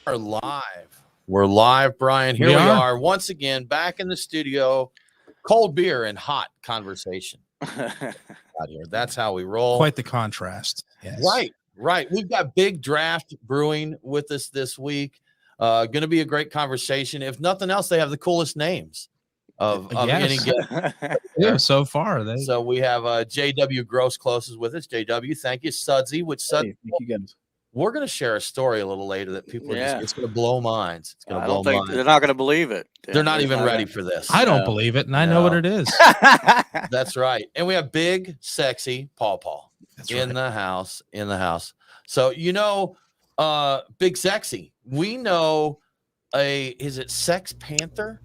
are live. We're live, Brian. Here we are once again back in the studio. Cold beer and hot conversation. Out here. That's how we roll. Quite the contrast. Yes. Right. We've got Big Draft Brewing with us this week. Going to be a great conversation. If nothing else, they have the coolest names of any given. Yeah, so far. So we have JW Gross Close is with us. JW, thank you. Sudsy, which Sudsy. Thank you guys. We're going to share a story a little later that people it's going to blow minds. It's going to blow minds. They're not going to believe it. They're not even ready for this. I don't believe it, and I know what it is. That's right. And we have big, sexy Paul in the house. So, Big Sexy. We know is it Sex Panther?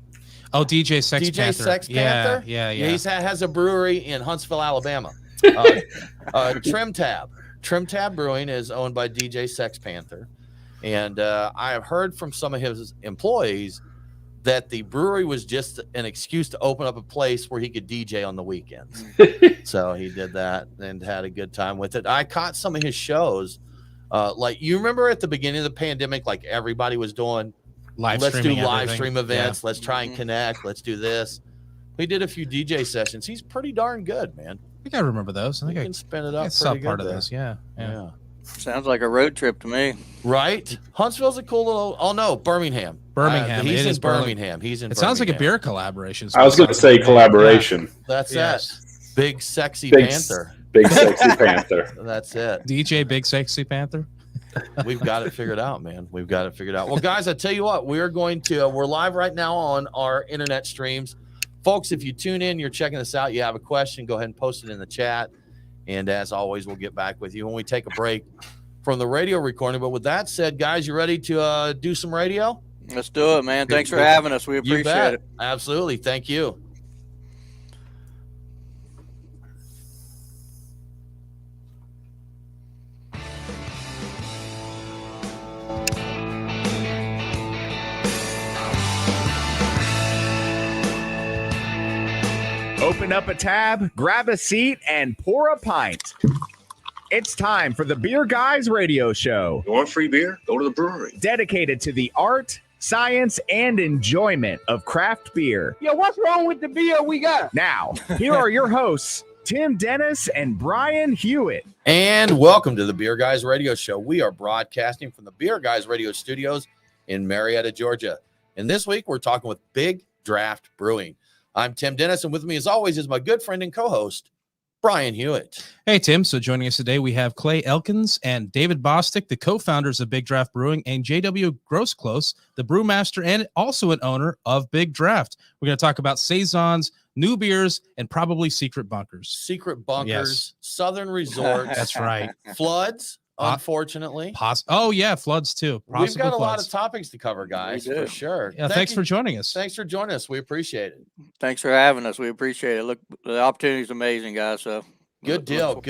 Oh, DJ Sex Panther. Yeah. He has a brewery in Huntsville, Alabama. Trim Tab Brewing is owned by DJ Sex Panther. And I have heard from some of his employees that the brewery was just an excuse to open up a place where he could DJ on the weekends. So he did that and had a good time with it. I caught some of his shows. Like you remember at the beginning of the pandemic, like everybody was doing live stream events. Yeah. Let's try and connect. Let's do this. We did a few DJ sessions. He's pretty darn good, man. I think I remember those. I think I can spin it up. Some part of those. Yeah. Sounds like a road trip to me. Right? Huntsville's a cool little. Oh no, Birmingham. He's in Birmingham. It sounds like a beer collaboration. I was going to say collaboration. Yeah. That's it. Big Sexy Panther. Big Sexy Panther. That's it. DJ Big Sexy Panther. We've got it figured out, man. We've got it figured out. Well, guys, I tell you what, we're live right now on our internet streams. Folks, if you tune in, you're checking this out, you have a question, go ahead and post it in the chat. And as always, we'll get back with you when we take a break from the radio recording. But with that said, guys, you ready to do some radio? Let's do it, man. Thanks for having us. We appreciate it. Absolutely. Thank you. Open up a tab, grab a seat, and pour a pint. It's time for the Beer Guys Radio Show. You want free beer? Go to the brewery. Dedicated to the art, science, and enjoyment of craft beer. Yo, what's wrong with the beer we got? Now, here are your hosts, Tim Dennis and Brian Hewitt. And welcome to the Beer Guys Radio Show. We are broadcasting from the Beer Guys Radio Studios in Marietta, Georgia. And this week, we're talking with Big Draft Brewing. I'm Tim Dennis, and with me, as always, is my good friend and co-host, Brian Hewitt. Hey, Tim. So joining us today, we have Clay Elkins and David Bostic, the co-founders of Big Draft Brewing, and JW Grossclose, the brewmaster and also an owner of Big Draft. We're going to talk about saisons, new beers, and probably secret bunkers. Southern resorts. That's right. Floods. Unfortunately, floods too. We've got a lot of topics to cover, guys, for sure. Yeah, thanks for joining us. Thanks for joining us. We appreciate it. Thanks for having us. We appreciate it. Look, the opportunity is amazing, guys. So good deal.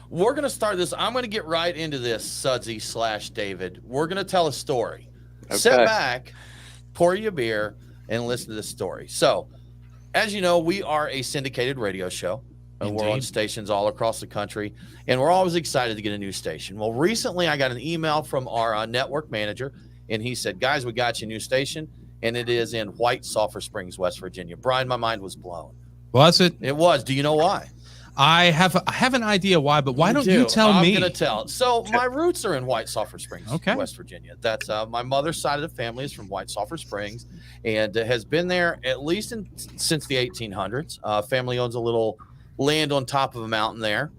We're gonna start this. I'm gonna get right into this, Sudsy / David. We're gonna tell a story. Okay. Sit back, pour you a beer, and listen to this story. So, as you know, we are a syndicated radio show. And we're on stations all across the country, and we're always excited to get a new station. Well, recently I got an email from our network manager, and he said, guys, we got you a new station, and it is in White Sulphur Springs, West Virginia. Brian, my mind was blown. Was it? It was. Do you know why? I have an idea why, but why don't you tell me? I'm going to tell. So my roots are in White Sulphur Springs, West Virginia. That's my mother's side of the family is from White Sulphur Springs, and has been there at least since the 1800s. Family owns a little land on top of a mountain there.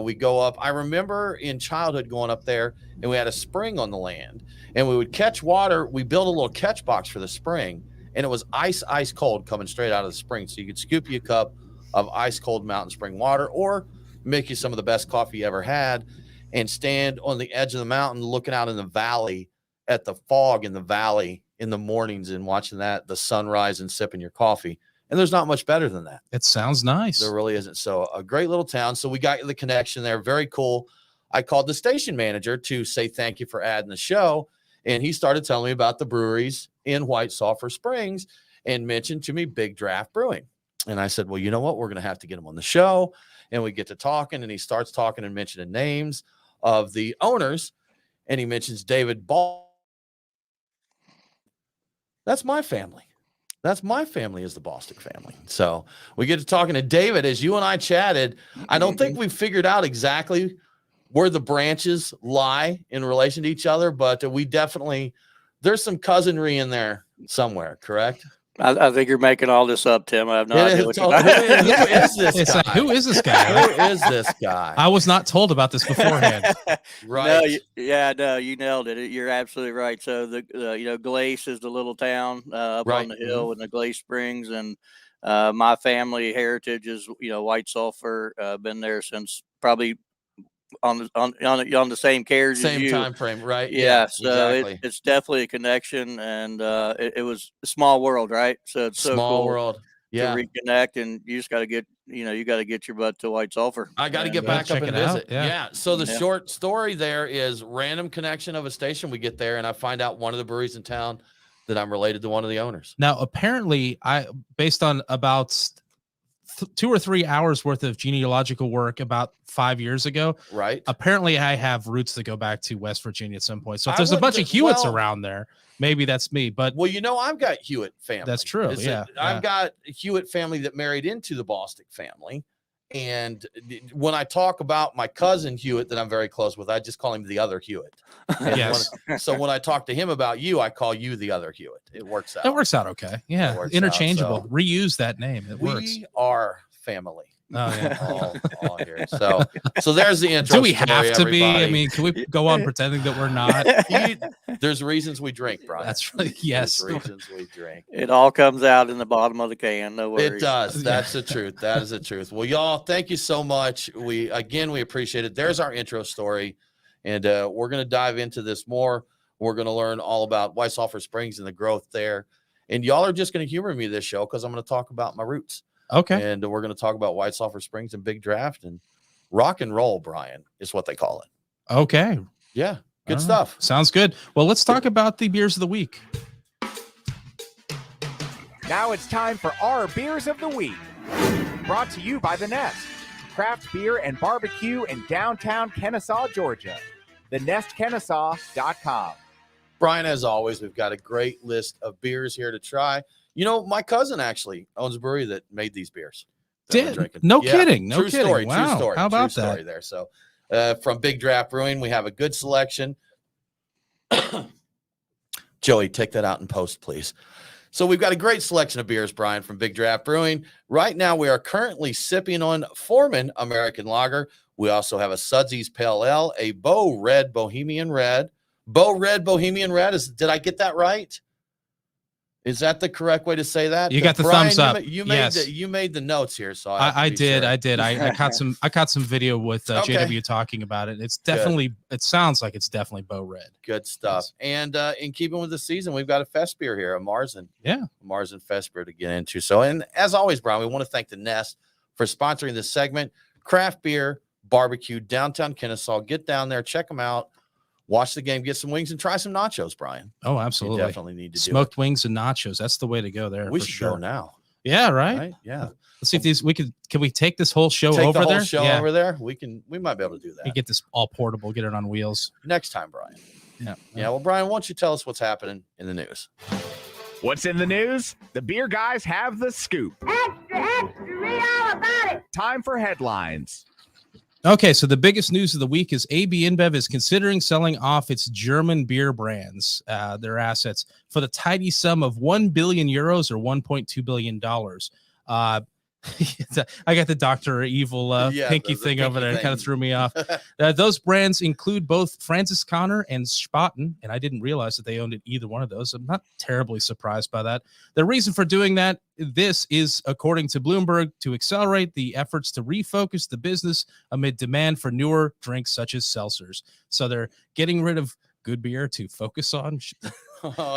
We go up. I remember in childhood going up there, and we had a spring on the land, and we would catch water. We built a little catch box for the spring, and it was ice cold coming straight out of the spring. So you could scoop you a cup of ice cold mountain spring water, or make you some of the best coffee you ever had, and stand on the edge of the mountain looking out in the valley at the fog in the valley in the mornings and watching the sunrise and sipping your coffee. And there's not much better than that. It sounds nice. There really isn't. So a great little town. So we got the connection there. Very cool. I called the station manager to say thank you for adding the show. And he started telling me about the breweries in White Sulphur Springs and mentioned to me Big Draft Brewing. And I said, well, you know what? We're going to have to get him on the show. And we get to talking, and he starts talking and mentioning names of the owners. And he mentions David That's my family. That's my family is the Bostic family. So we get to talking to David. As you and I chatted, I don't think we've figured out exactly where the branches lie in relation to each other, but we definitely, there's some cousinry in there somewhere, correct? I think you're making all this up, Tim. I have no idea what you're Who is this It's guy? like, who is this guy? Who is this guy? I was not told about this beforehand. Right. No, you nailed it. You're absolutely right. So the Glace is the little town up on the hill in the Glace Springs, and my family heritage is White Sulphur. Been there since probably on the same carriage as you. Time frame, right? Yeah, so exactly. it's definitely a connection, and it was a small world, right? So it's so small cool world. Yeah, to reconnect, and you just got to get your butt to White Sulphur. I got to get back up and visit. Yeah. So the short story there is random connection of a station. We get there, and I find out one of the breweries in town that I'm related to one of the owners. Now, apparently, based on about 2 or 3 hours worth of genealogical work about 5 years ago. Right. Apparently I have roots that go back to West Virginia at some point. So if there's a bunch of Hewitts around there, maybe that's me. But I've got Hewitt family. That's true. I've got a Hewitt family that married into the Bostic family. And when I talk about my cousin Hewitt that I'm very close with, I just call him the other Hewitt. Yes. So when I talk to him about you, I call you the other Hewitt. It works out. It works out okay. Yeah. Interchangeable. Reuse that name. It works. We are family. Oh yeah, all here. So there's the intro. Do we have to be? I mean, can we go on pretending that we're not? There's reasons we drink, Brian. That's right. Yes, there's reasons we drink. It all comes out in the bottom of the can. No worries. It does. That's the truth. That is the truth. Well, y'all, thank you so much. We appreciate it. There's our intro story, and we're gonna dive into this more. We're gonna learn all about White Sulphur Springs and the growth there. And y'all are just gonna humor me this show because I'm gonna talk about my roots. Okay. And we're going to talk about White Sulphur Springs and Big Draft and rock and roll, Brian, is what they call it. Okay. Yeah. Good stuff. Sounds good. Well, let's talk about the beers of the week. Now it's time for our beers of the week. Brought to you by The Nest, craft beer and barbecue in downtown Kennesaw, Georgia. TheNestKennesaw.com. Brian, as always, we've got a great list of beers here to try. You know, my cousin actually owns a brewery that made these beers. No kidding. No true kidding. Story, wow. True story. How about true that? Story there. So from Big Draft Brewing, we have a good selection. Joey, take that out in post, please. So we've got a great selection of beers, Brian, from Big Draft Brewing. Right now, we are currently sipping on Foreman American Lager. We also have a Sudsy's Pale Ale, a Bo Red Bohemian Red. Bo Red Bohemian Red. Did I get that right? Is that the correct way to say that? You got the Brian, thumbs up. You made the notes here, so I did. I caught some video with JW talking about it. It's definitely. It sounds like it's definitely Bo Red. Good stuff. Yes. And in keeping with the season, we've got a fest beer here, a Marzen. Yeah, Marzen fest beer to get into. So, and as always, Brian, we want to thank the Nest for sponsoring this segment. Craft beer, barbecue, downtown Kennesaw. Get down there, check them out. Watch the game, get some wings, and try some nachos, Brian. Oh, absolutely. You definitely need to smoked wings and nachos. That's the way to go there. We should go now. Yeah, right? Yeah. Let's see if can we take this whole show over there? Over there. We might be able to do that. We get this all portable, get it on wheels. Next time, Brian. Yeah. Yeah. Well, Brian, why don't you tell us what's happening in the news? What's in the news? The beer guys have the scoop. Extra, read all about it. Time for headlines. Okay, so the biggest news of the week is AB InBev is considering selling off its German beer brands, their assets, for the tidy sum of 1 billion euros or $1.2 billion. I got the Dr. Evil pinky thing over there. It kind of threw me off. Those brands include both Francis Connor and Spaten, and I didn't realize that they owned either one of those. I'm not terribly surprised by that. The reason for doing this is, according to Bloomberg, to accelerate the efforts to refocus the business amid demand for newer drinks such as seltzers. So they're getting rid of good beer to focus on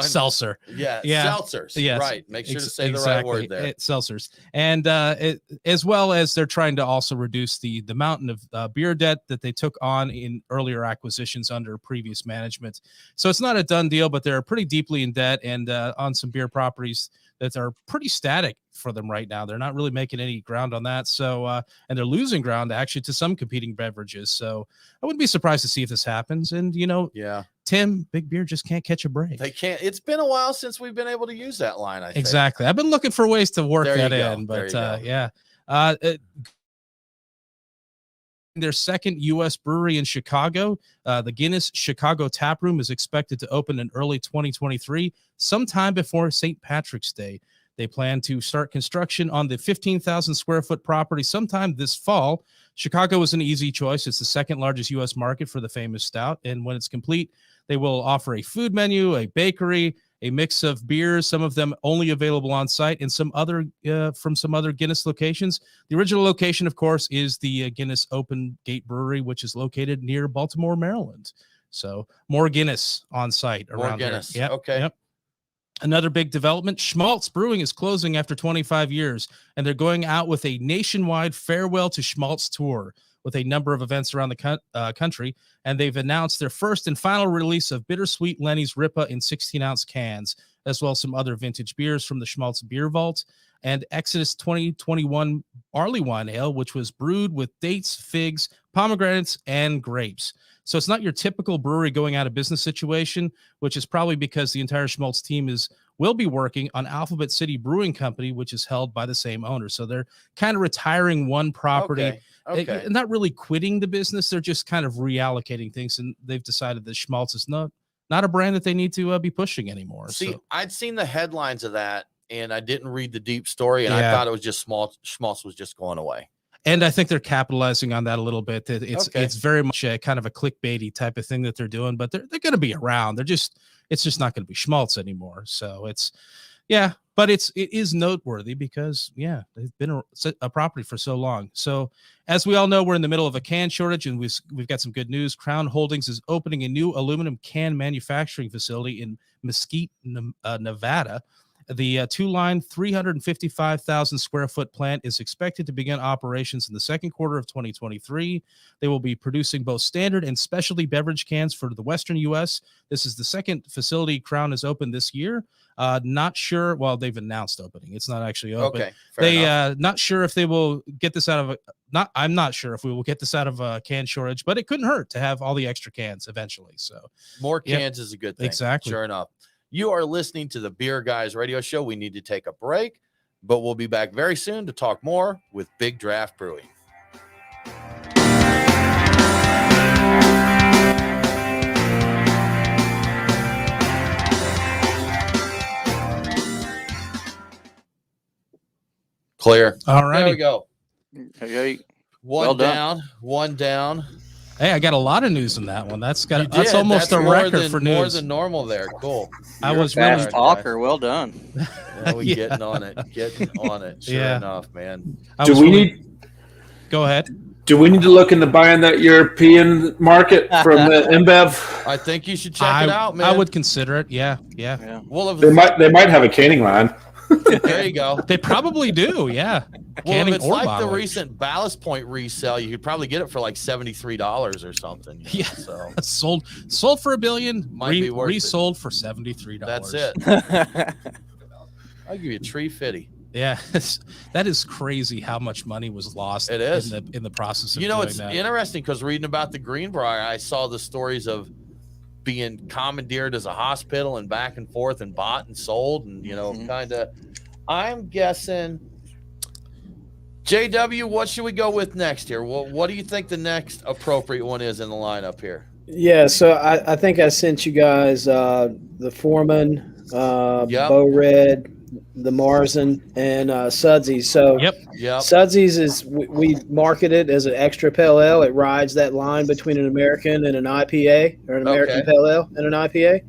seltzer. Yeah. Seltzers. Yes. Right. Make sure to say the right word there. Seltzers. And as well as they're trying to also reduce the mountain of beer debt that they took on in earlier acquisitions under previous management. So it's not a done deal, but they're pretty deeply in debt and on some beer properties that are pretty static for them right now. They're not really making any ground on that. So, and they're losing ground actually to some competing beverages. So I wouldn't be surprised to see if this happens. And, Tim, Big Beer just can't catch a break. They can't. It's been a while since we've been able to use that line. I think. Exactly. I've been looking for ways to work There you that go. in, but There you go. yeah. Their second U.S. brewery in Chicago, the Guinness Chicago Tap Room, is expected to open in early 2023, sometime before St. Patrick's Day. They plan to start construction on the 15,000 square foot property sometime this fall. Chicago is an easy choice. It's the second largest U.S. market for the famous stout. And when it's complete, they will offer a food menu, a bakery, a mix of beers, some of them only available on site, and some other from some other Guinness locations. The original location, of course, is the Guinness Open Gate Brewery, which is located near Baltimore, Maryland. So more Guinness on site around Guinness. there. Yep, Okay. Yep. Another big development, Schmaltz Brewing is closing after 25 years, and they're going out with a nationwide farewell to Schmaltz tour with a number of events around the country, and they've announced their first and final release of Bittersweet Lenny's Ripa in 16-ounce cans, as well as some other vintage beers from the Schmaltz Beer Vault, and Exodus 2021 Barley Wine Ale, which was brewed with dates, figs, pomegranates, and grapes. So it's not your typical brewery going out of business situation, which is probably because the entire Schmaltz team will be working on Alphabet City Brewing Company, which is held by the same owner. So they're kind of retiring one property. Okay. Not really quitting the business. They're just kind of reallocating things, and they've decided that Schmaltz is not a brand that they need to be pushing anymore. See, so. I'd seen the headlines of that, and I didn't read the deep story, and I Yeah. thought it was just Schmaltz was just going away. And I think they're capitalizing on that a little bit. It's very much a kind of a clickbaity type of thing that they're doing, but they're going to be around. It's just not going to be Schmaltz anymore. So but it is noteworthy because they've been a property for so long. So as we all know, we're in the middle of a can shortage, and we've got some good news. Crown Holdings is opening a new aluminum can manufacturing facility in Mesquite, Nevada. The two-line, 355,000 square foot plant is expected to begin operations in the second quarter of 2023. They will be producing both standard and specialty beverage cans for the Western U.S. This is the second facility Crown has opened this year. Not sure. Well, they've announced opening. It's not actually open. Okay, fair enough. Not sure if they will get this out of I'm not sure if we will get this out of a can shortage, but it couldn't hurt to have all the extra cans eventually. So more cans is a good thing. Exactly. Sure enough. You are listening to the Beer Guys radio show. We need to take a break, but we'll be back very soon to talk more with Big Draft Brewing. Clear. All right. There we go. Hey, One down. Hey, I got a lot of news in that one. That's That's almost a record for news. More than normal there. Cool. I was fast really talker. Well done. Yeah, we getting on it. Sure enough, man. Go ahead. Do we need to look into buying that European market from InBev? I think you should check it out, man. I would consider it. Yeah. Well, They might have a canning line. There you go. They probably do. Yeah. Well, if it's like the recent Ballast Point resale, you could probably get it for like $73 or something. Yeah. So sold for $1 billion. Might be worth resold for $73. That's it. I'll give you a tree 50. Yeah, that is crazy how much money was lost. It is in the process of it's interesting because reading about the Greenbrier, I saw the stories of being commandeered as a hospital and back and forth and bought and sold and kind of. I'm guessing. JW, what should we go with next here? Well, what do you think the next appropriate one is in the lineup here? Yeah, so I think I sent you guys the Foreman, Bow Red, the Marzen, and Sudsies. So yep. Sudsies is we market it as an extra pale ale. It rides that line between an American and an IPA, or an American pale ale and an IPA.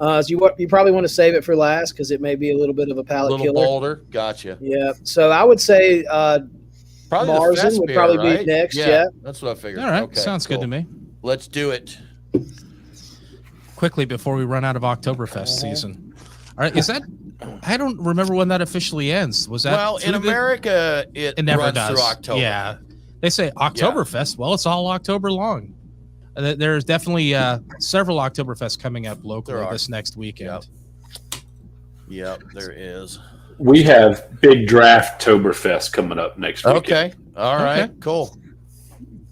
So you probably want to save it for last because it may be a little bit of a palate killer. A little bolder. Gotcha. Yeah. So I would say probably Marzen would probably be next. Yeah. That's what I figured. All right. Okay, sounds good to me. Let's do it. Quickly before we run out of Oktoberfest season. All right. Is that? I don't remember when that officially ends. Was that in America? It never runs does. through October. Yeah. They say Oktoberfest. Well, it's all October long. There's definitely several Oktoberfest coming up locally this next weekend. Yep, there is. We have Big Draft Oktoberfest coming up next weekend. Okay. All right. Cool.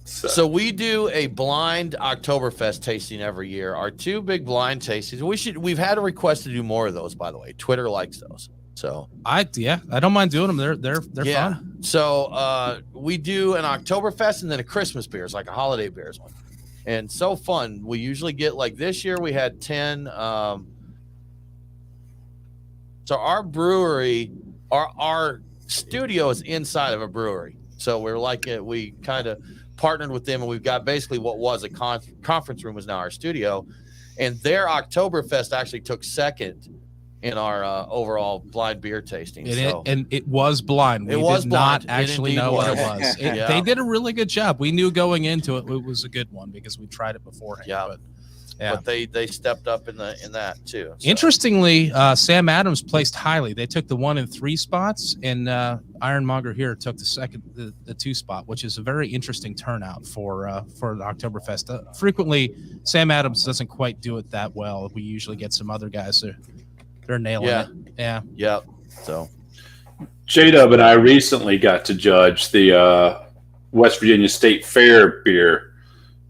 So we do a blind Oktoberfest tasting every year. Our 2 big blind tastings. We've had a request to do more of those, by the way. Twitter likes those. So I don't mind doing them. They're fun. So we do an Oktoberfest and then a Christmas beer. It's like a holiday beers one. And so fun. We usually get, like this year we had 10. So our brewery, our studio is inside of a brewery. So we're like we kind of partnered with them, and we've got basically what was a conference room is now our studio. And their Oktoberfest actually took second in our overall blind beer tasting. And it was blind. We did not actually know what it was. They did a really good job. We knew going into it was a good one because we tried it beforehand. But they stepped up in that too. So. Interestingly, Sam Adams placed highly. They took the 1 and 3 spots, and Ironmonger here took the 2 spot, which is a very interesting turnout for the Oktoberfest. Frequently, Sam Adams doesn't quite do it that well. We usually get some other guys they're nailing it. Yeah. Yep. So J-Dub and I recently got to judge the West Virginia State Fair beer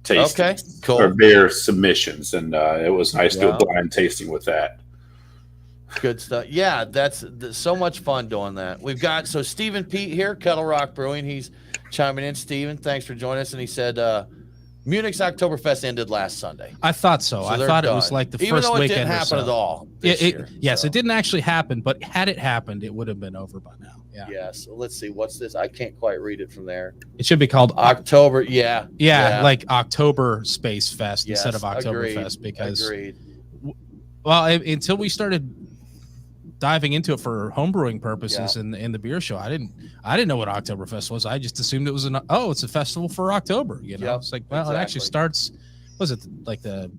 tasting. Okay, cool. Or beer submissions, and it was nice to do a blind tasting with that. Good stuff. Yeah, that's so much fun doing that. We've got Stephen Pete here, Kettle Rock Brewing. He's chiming in. Stephen, thanks for joining us. And he said Munich's Oktoberfest ended last Sunday. I thought so. I thought it was like the Even first though it weekend. Didn't happen at all. Yes, it didn't actually happen, but had it happened, it would have been over by now. Yeah. Yes. Let's see. What's this? I can't quite read it from there. It should be called October. Yeah. Like October Space Fest instead of Oktoberfest because. Well, until we started diving into it for homebrewing purposes in the beer show, I didn't know what Oktoberfest was. I just assumed it was it's a festival for October. It's like, well, It actually starts. Was it like the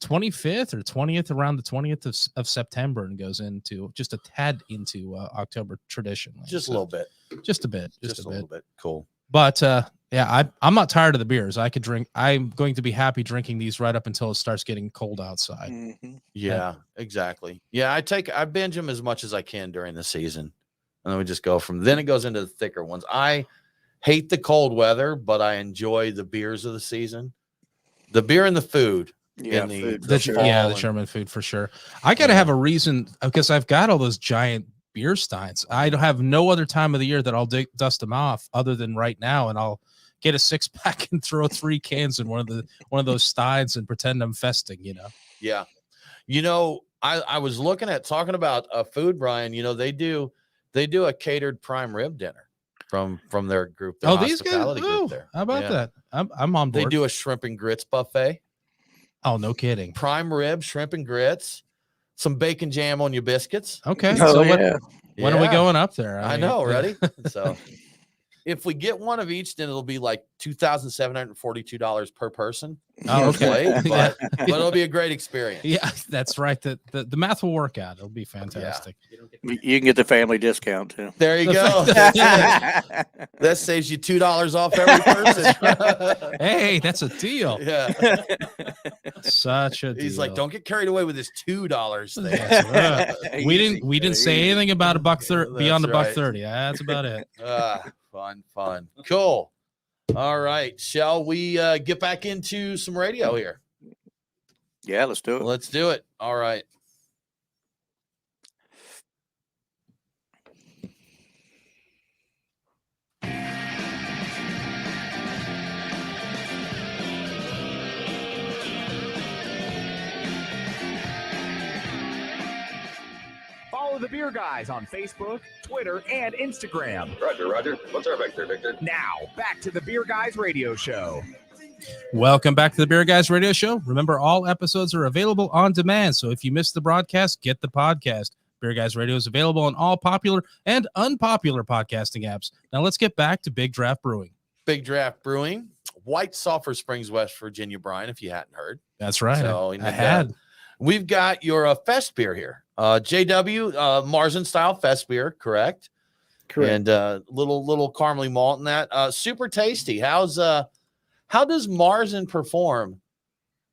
25th or 20th, around the 20th of September, and goes into just a tad into October traditionally. Just a little bit. Just a bit. Just a little bit. Cool. But I'm not tired of the beers. I could drink. I'm going to be happy drinking these right up until it starts getting cold outside. Mm-hmm. Yeah, exactly. Yeah, I binge them as much as I can during the season, and then we just go then it goes into the thicker ones. I hate the cold weather, but I enjoy the beers of the season, the beer and the food. Yeah, the German food for sure. I got to have a reason because I've got all those giant beer steins. I don't have no other time of the year that I'll dust them off other than right now, and I'll get a 6-pack and throw 3 cans in one of those steins and pretend I'm festing. Yeah, I was looking at talking about food, Brian. They do a catered prime rib dinner from their group. Their these guys. There. How about that? I'm on board. They do a shrimp and grits buffet. Oh, no kidding. Prime rib, shrimp and grits, some bacon jam on your biscuits. Okay. When are we going up there? I know, ready? So if we get one of each, then it'll be like $2,742 per person. Oh, okay. But it'll be a great experience. Yeah, that's right. The math will work out. It'll be fantastic. Yeah. You can get the family discount too. There you go. That saves you $2 off every person. Hey, that's a deal. Yeah. Such a deal. He's like, don't get carried away with this $2 thing. We didn't say anything about beyond the $1.30. That's about it. Fun. Cool. All right. Shall we get back into some radio here? Yeah, let's do it. Let's do it. All right. Follow the Beer Guys on Facebook, Twitter, and Instagram. Roger. What's our vector, Victor? Now, back to the Beer Guys radio show. Welcome back to the Beer Guys radio show. Remember, all episodes are available on demand. So if you missed the broadcast, get the podcast. Beer Guys Radio is available on all popular and unpopular podcasting apps. Now let's get back to Big Draft Brewing. Big Draft Brewing, White Sulphur Springs, West Virginia, Brian, if you hadn't heard. That's right. So I had. We've got your Fest beer here. JW Marzen style Fest beer, correct? Correct. And little caramely malt in that. Super tasty. How does Marzen perform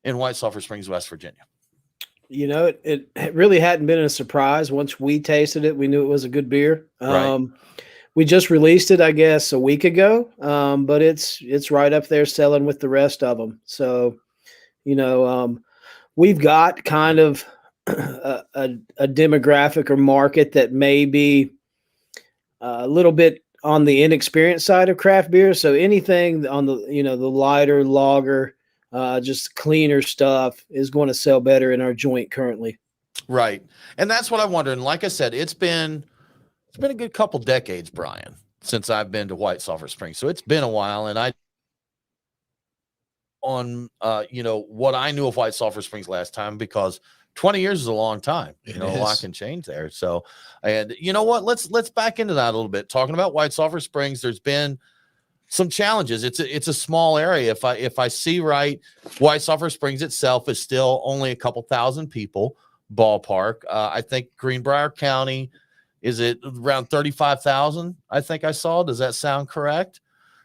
in White Sulphur Springs, West Virginia? It really hadn't been a surprise. Once we tasted it, we knew it was a good beer. Right. We just released it, I guess, a week ago, but it's right up there selling with the rest of them. So, we've got kind of a demographic or market that may be a little bit on the inexperienced side of craft beer. So anything on the the lighter lager, just cleaner stuff is going to sell better in our joint currently. Right, and that's what I'm wondering. Like I said, it's been a good couple decades, Brian, since I've been to White Sulphur Springs. So it's been a while, and what I knew of White Sulphur Springs last time, because 20 years is a long time. A lot can change there. So, and you know what? Let's back into that a little bit. Talking about White Sulphur Springs, there's been some challenges. It's a small area. If I see right, White Sulphur Springs itself is still only a couple thousand people ballpark. I think Greenbrier County is it around 35,000. I think I saw. Does that sound correct?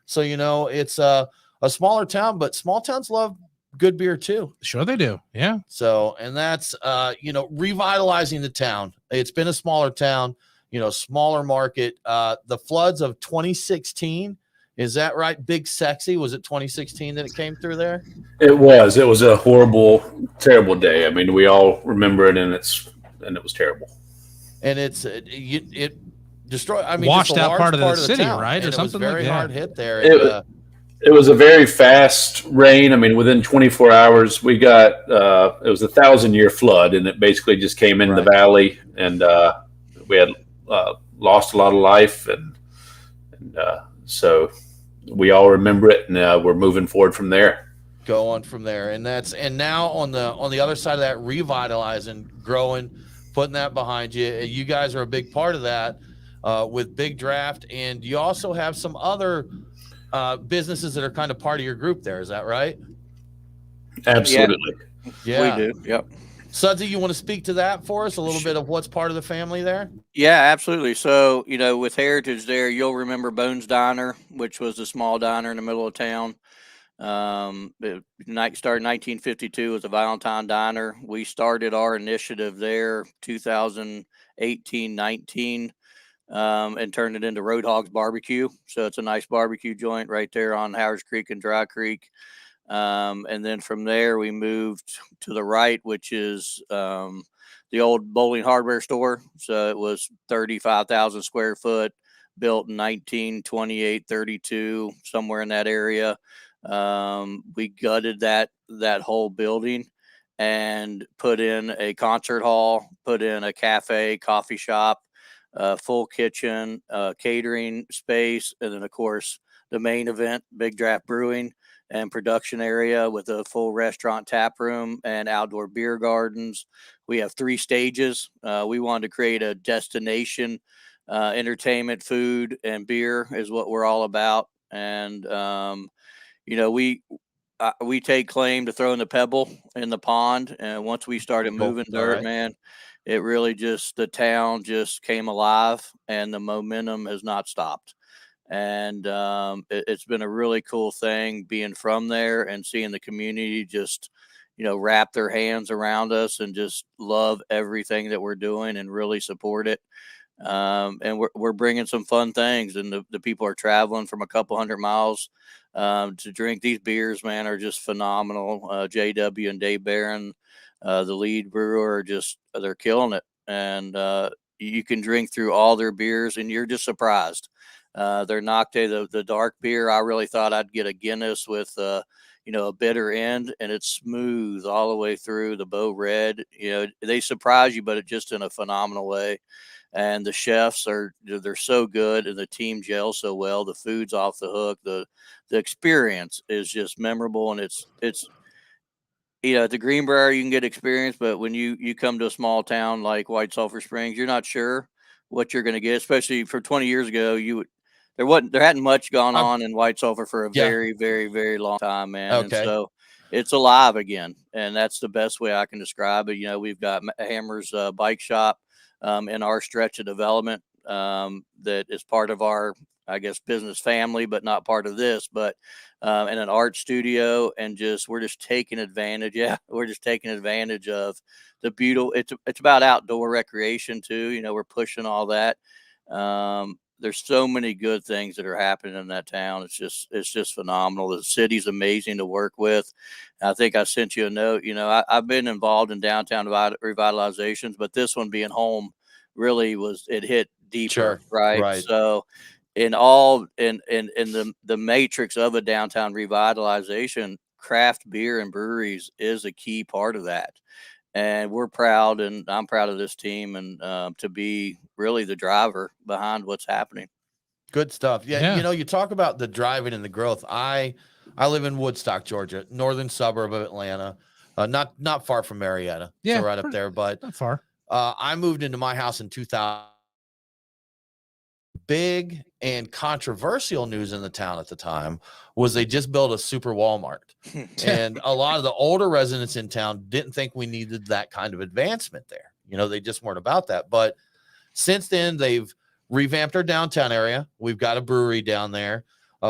So it's a smaller town, but small towns love good beer too. Sure they do. Yeah. So, and that's revitalizing the town. It's been a smaller town, smaller market. The floods of 2016, is that right? Big Sexy, was it 2016 that it came through there? It was a horrible, terrible day. I mean, we all remember it, and it was terrible. And it destroyed. I mean, washed out part of the city, town, right, or something. It was very like hard hit there. And, it was a very fast rain. I mean, within 24 hours, we got it was a 1,000-year flood, and it basically just came in the valley, and we had lost a lot of life, and so we all remember it, and we're moving forward from there. Go on from there, and now on the other side of that, revitalizing, growing, putting that behind you. You guys are a big part of that with Big Draft, and you also have some other businesses that are kind of part of your group there. Is that right? Absolutely. Yeah, we do. Yep. Sudsy, you want to speak to that for us? A little bit of what's part of the family there? Yeah, absolutely. So, with Heritage there, you'll remember Bones Diner, which was a small diner in the middle of town. It started in 1952 as a Valentine Diner. We started our initiative there 2018-19. And turned it into Roadhogs Barbecue. So it's a nice barbecue joint right there on Howard's Creek and Dry Creek. And then from there, we moved to the right, which is the old bowling hardware store. So it was 35,000 square foot, built in 1928, 32, somewhere in that area. We gutted that whole building and put in a concert hall, put in a cafe, coffee shop, full kitchen, catering space, and then of course the main event, Big Draft Brewing and production area with a full restaurant, tap room, and outdoor beer gardens. We have 3 stages. We wanted to create a destination, entertainment, food, and beer is what we're all about. And we take claim to throwing the pebble in the pond, and once we started moving dirt, man, it really the town just came alive, and the momentum has not stopped. And it's been a really cool thing being from there and seeing the community just, wrap their hands around us and just love everything that we're doing and really support it. And we're bringing some fun things, and the people are traveling from a couple hundred miles to drink these beers, man, are just phenomenal. JW and Dave Barron, the lead brewer, they're killing it. And you can drink through all their beers and you're just surprised. Their Nocte, the dark beer, I really thought I'd get a Guinness with a bitter end, and it's smooth all the way through. The Bow Red, they surprise you, but it just in a phenomenal way. And the chefs they're so good, and the team gels so well. The food's off the hook. The experience is just memorable, and it's at the Greenbrier you can get experience, but when you come to a small town like White Sulphur Springs, you're not sure what you're going to get. Especially for 20 years ago, there hadn't much gone on in White Sulphur for a very, very, very long time, man. Okay. And so it's alive again, and that's the best way I can describe it. We've got Hammer's bike shop in our stretch of development that is part of our, I guess, business family, but not part of this, but and an art studio, and we're just taking advantage. Yeah, we're just taking advantage of the beautiful. It's about outdoor recreation too. We're pushing all that. there's so many good things that are happening in that town. It's just phenomenal. The city's amazing to work with. I think I sent you a note. I've been involved in downtown revitalizations, but this one being home really it hit deeper, Sure. right? So in the matrix of a downtown revitalization, craft beer and breweries is a key part of that. And we're proud, and I'm proud of this team, and to be really the driver behind what's happening. Good stuff. Yeah. You talk about the driving and the growth. I live in Woodstock, Georgia, northern suburb of Atlanta, not far from Marietta. Yeah, so right up there, but not far. I moved into my house in 2000. Big and controversial news in the town at the time was they just built a super Walmart. And a lot of the older residents in town didn't think we needed that kind of advancement there. They just weren't about that. But since then, they've revamped our downtown area. We've got a brewery down there.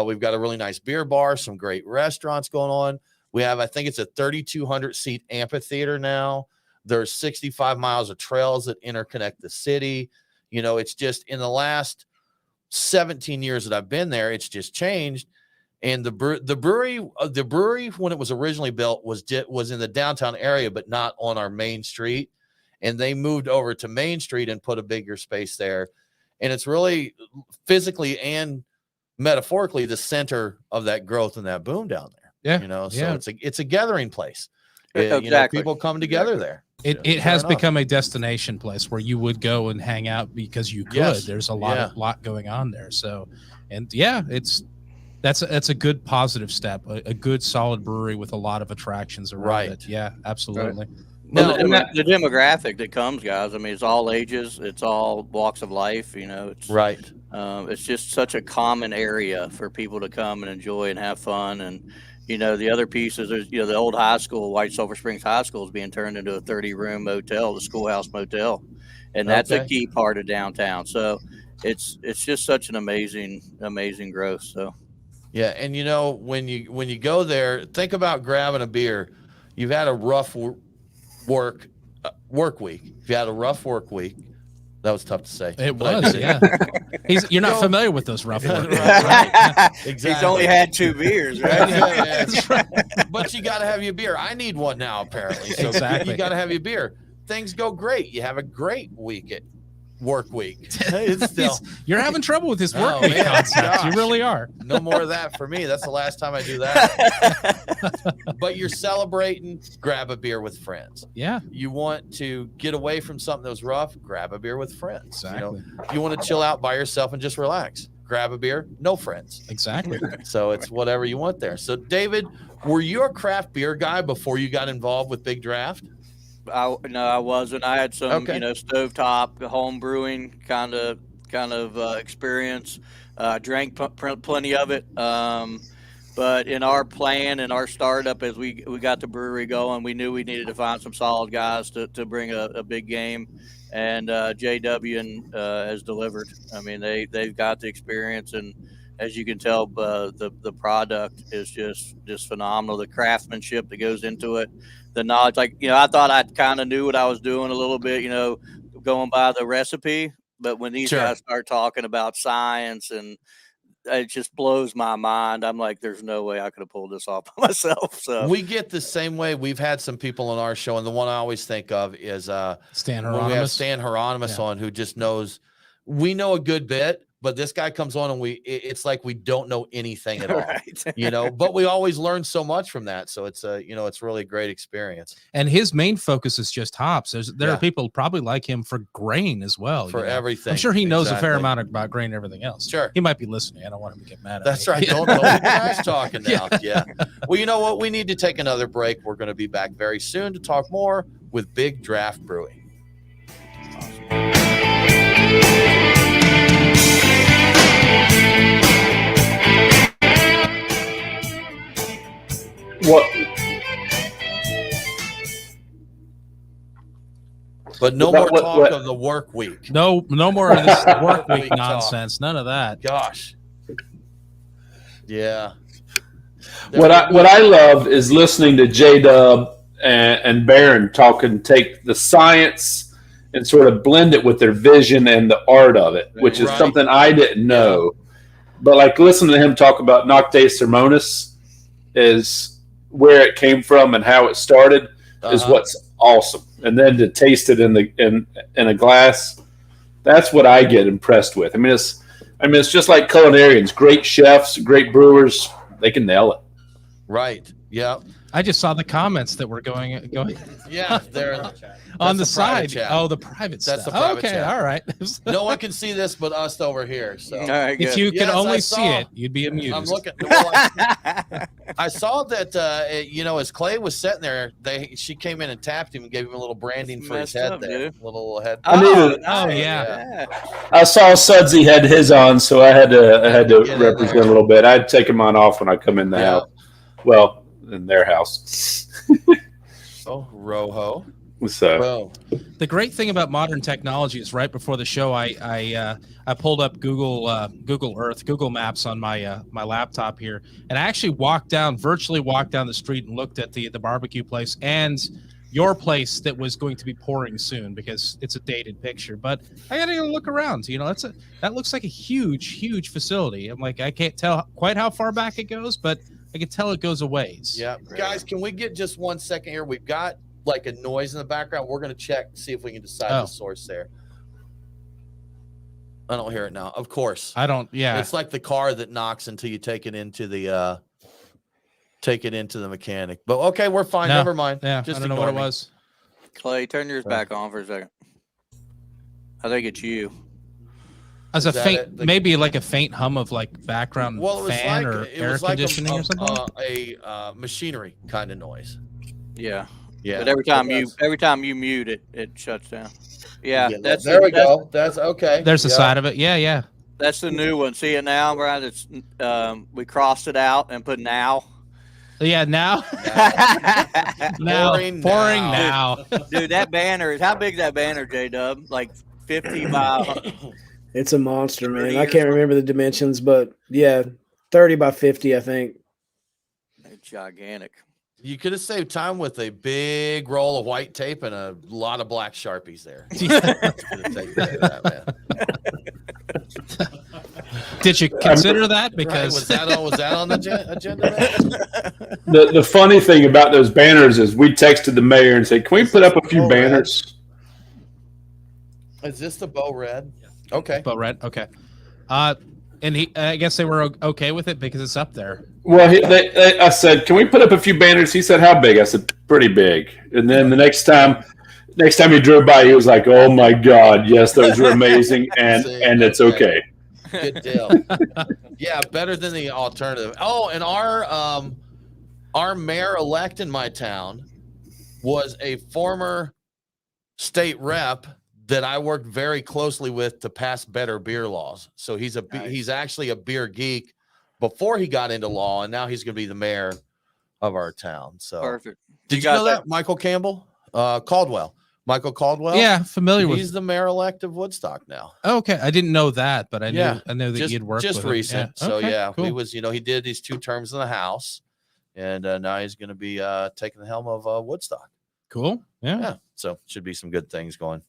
We've got a really nice beer bar, some great restaurants going on. We have, I think it's a 3,200 seat amphitheater now. There's 65 miles of trails that interconnect the city. It's just in the last 17 years that I've been there, it's just changed. And the brewery when it was originally built was in the downtown area, but not on our main street. And they moved over to Main Street and put a bigger space there. And it's really physically and metaphorically the center of that growth and that boom down there. Yeah. So it's a gathering place. Exactly. People come together there. It has become a destination place where you would go and hang out because you could. Yes. There's a lot going on there. So, and that's a good positive step, a good solid brewery with a lot of attractions around it. Yeah, absolutely. Right. Now, the demographic that comes, guys, I mean, it's all ages, it's all walks of life, it's right. It's just such a common area for people to come and enjoy and have fun. And the other piece is there's, the old high school, White Sulphur Springs High School, is being turned into a 30-room motel, the Schoolhouse Motel. And that's a key part of downtown. So it's just such an amazing growth. So, yeah. And, when you go there, think about grabbing a beer. You've had a rough work week. If you had a rough work week, that was tough to say. It was, yeah. You're not familiar with those rough work. Right. Exactly. He's only had 2 beers, right? That's right. But you got to have your beer. I need one now, apparently. So exactly. You got to have your beer. Things go great. You have a great work week. You're having trouble with this work week concept. You really are. No more of that for me. That's the last time I do that. But you're celebrating, grab a beer with friends. Yeah. You want to get away from something that was rough, grab a beer with friends. Exactly. You want to chill out by yourself and just relax. Grab a beer, no friends. Exactly. So it's whatever you want there. So David, were you a craft beer guy before you got involved with Big Draft? No, I wasn't. I had some, stovetop home brewing kind of experience. Drank plenty of it. But in our plan and our startup, as we got the brewery going, we knew we needed to find some solid guys to bring a big game. And JW has delivered. I mean, they've got the experience, and as you can tell, the product is just phenomenal. The craftsmanship that goes into it, the knowledge. I thought I kind of knew what I was doing a little bit, going by the recipe. But when these guys start talking about science, and it just blows my mind. I'm like, there's no way I could have pulled this off by myself. So we get the same way. We've had some people on our show, and the one I always think of is Stan Hieronymus. We have Stan Hieronymus on, who just knows. We know a good bit, but this guy comes on and it's like we don't know anything at all, right. But we always learn so much from that. So it's it's really a great experience. And his main focus is just hops. There are people probably like him for grain as well. For everything. I'm sure he knows a fair amount about grain and everything else. Sure. He might be listening. I don't want him to get mad at me. That's right. Don't know the guy's talking now. Yeah. Well, you know what? We need to take another break. We're going to be back very soon to talk more with Big Draft Brewing. What? But no more talk of the work week. No more of this work week nonsense. None of that. Gosh. Yeah. What I love is listening to J-Dub and Barron take the science and sort of blend it with their vision and the art of it, which is something I didn't know. But like listening to him talk about Nocte Sermonis is where it came from and how it started is what's awesome. And then to taste it in a glass, that's what I get impressed with. I mean, it's just like culinarians, great chefs, great brewers, they can nail it. Right. Yeah. I just saw the comments that were going. Yeah, they're on the side. Chat. Oh, the private That's stuff. the private okay, chat. all right. No one can see this but us over here. So All right, if good. you could only I see saw. it, you'd be amused. I'm looking. Well, I saw that. As Clay was sitting there, she came in and tapped him and gave him a little branding for his Messed head up, there. dude. Little head. Oh, yeah. I saw Sudsy had his on, so I had to represent a little bit. I'd take mine off when I come in the house. Well, in their house. Oh, Rojo. So the great thing about modern technology is right before the show, I pulled up Google Earth, Google Maps on my my laptop here, and I actually virtually walked down the street and looked at the barbecue place and your place that was going to be pouring soon because it's a dated picture. But I gotta go look around. That looks like a huge facility. I'm like, I can't tell quite how far back it goes, but I can tell it goes a ways. Yeah, guys, can we get just 1 second here? We've got like a noise in the background. We're going to check, see if we can decide the source there. I don't hear it now. Of course. I don't. Yeah. It's like the car that knocks until you take it into the mechanic. But okay, we're fine. No. Never mind. Yeah. Just I don't know what it was. Clay, turn yours back on for a second. I think it's you. As a faint, maybe like a faint hum of like background fan or air conditioning or something. A machinery kind of noise. Yeah. Yeah. But every time you mute it, it shuts down. Yeah. There we go. That's okay. There's the side of it. Yeah. That's the new one. See it now, Brian? It's we crossed it out and put now. Yeah, now. Pouring now. Dude, that banner is how big is that banner, J-Dub? Like 50 by. It's a monster, man. I can't remember the dimensions, but yeah, 30 by 50, I think. It's gigantic. You could have saved time with a big roll of white tape and a lot of black Sharpies there. Did you consider that? Because was that on the agenda? The funny thing about those banners is we texted the mayor and said, "Can we put up a few banners?" Is this the Bow Red? Okay. Bow Red. Okay. And I guess they were okay with it because it's up there. Well, I said, "Can we put up a few banners?" He said, "How big?" I said, "Pretty big." And then the next time he drove by, he was like, "Oh my God, yes, those are amazing," and it's okay. Good deal. Yeah, better than the alternative. Oh, and our mayor-elect in my town was a former state rep that I worked very closely with to pass better beer laws. So he's actually a beer geek before he got into law, and now he's going to be the mayor of our town. So perfect. Did you know that Michael Campbell, Caldwell? Michael Caldwell. Yeah, familiar with. He's the mayor-elect of Woodstock now. Okay, I didn't know that, but I knew that you'd worked just with recent. Yeah. So okay, cool. he was. He did these 2 terms in the House, and now he's going to be taking the helm of Woodstock. Cool. Yeah. So should be some good things going.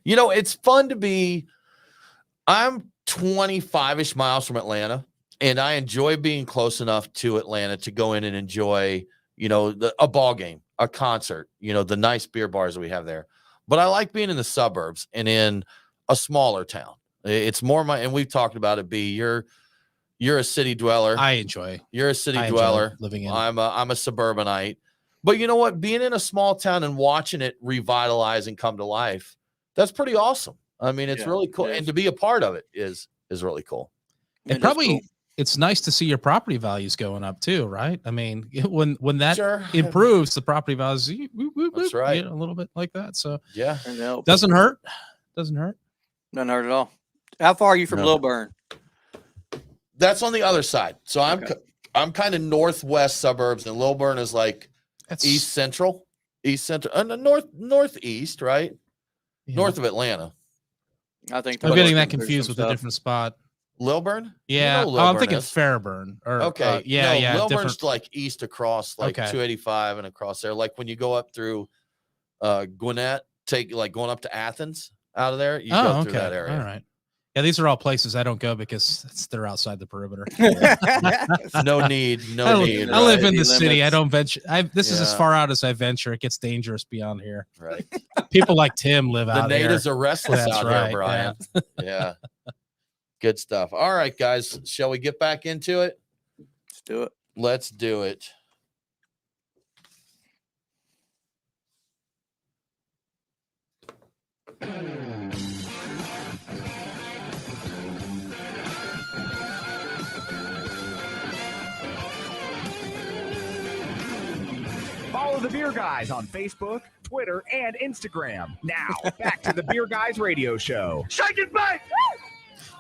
It's fun to be. I'm 25-ish miles from Atlanta, and I enjoy being close enough to Atlanta to go in and enjoy, a ball game, a concert, the nice beer bars that we have there. But I like being in the suburbs and in a smaller town. It's more and we've talked about it. You're a city dweller. You're a city dweller. Living in. I'm a suburbanite. But you know what? Being in a small town and watching it revitalize and come to life, that's pretty awesome. I mean, it's really cool. And to be a part of it is really cool. And probably it's nice to see your property values going up too, right? I mean, when that improves, the property values, that's right, a little bit like that. So yeah, doesn't hurt. Doesn't hurt at all. How far are you from Lilburn? That's on the other side. So I'm kind of northwest suburbs, and Lilburn is like east central, northeast, right? Yeah. North of Atlanta. I think I'm getting that confused with a different spot. Lilburn? Yeah, I'm thinking Fairburn. Lilburn's like east across, like 285 and across there. Like when you go up through Gwinnett going up to Athens out of there. You go through that area. All right. Yeah, these are all places I don't go because they're outside the perimeter. No need. I live in the Limits. city. I don't venture. This is as far out as I venture. It gets dangerous beyond here. Right. People like Tim live The out there. natives are restless That's out right, here, Brian. Yeah. Good stuff. All right, guys. Shall we get back into it? Let's do it. Let's do it. Follow the Beer Guys on Facebook, Twitter, and Instagram. Now, back to the Beer Guys Radio Show. Shake it back!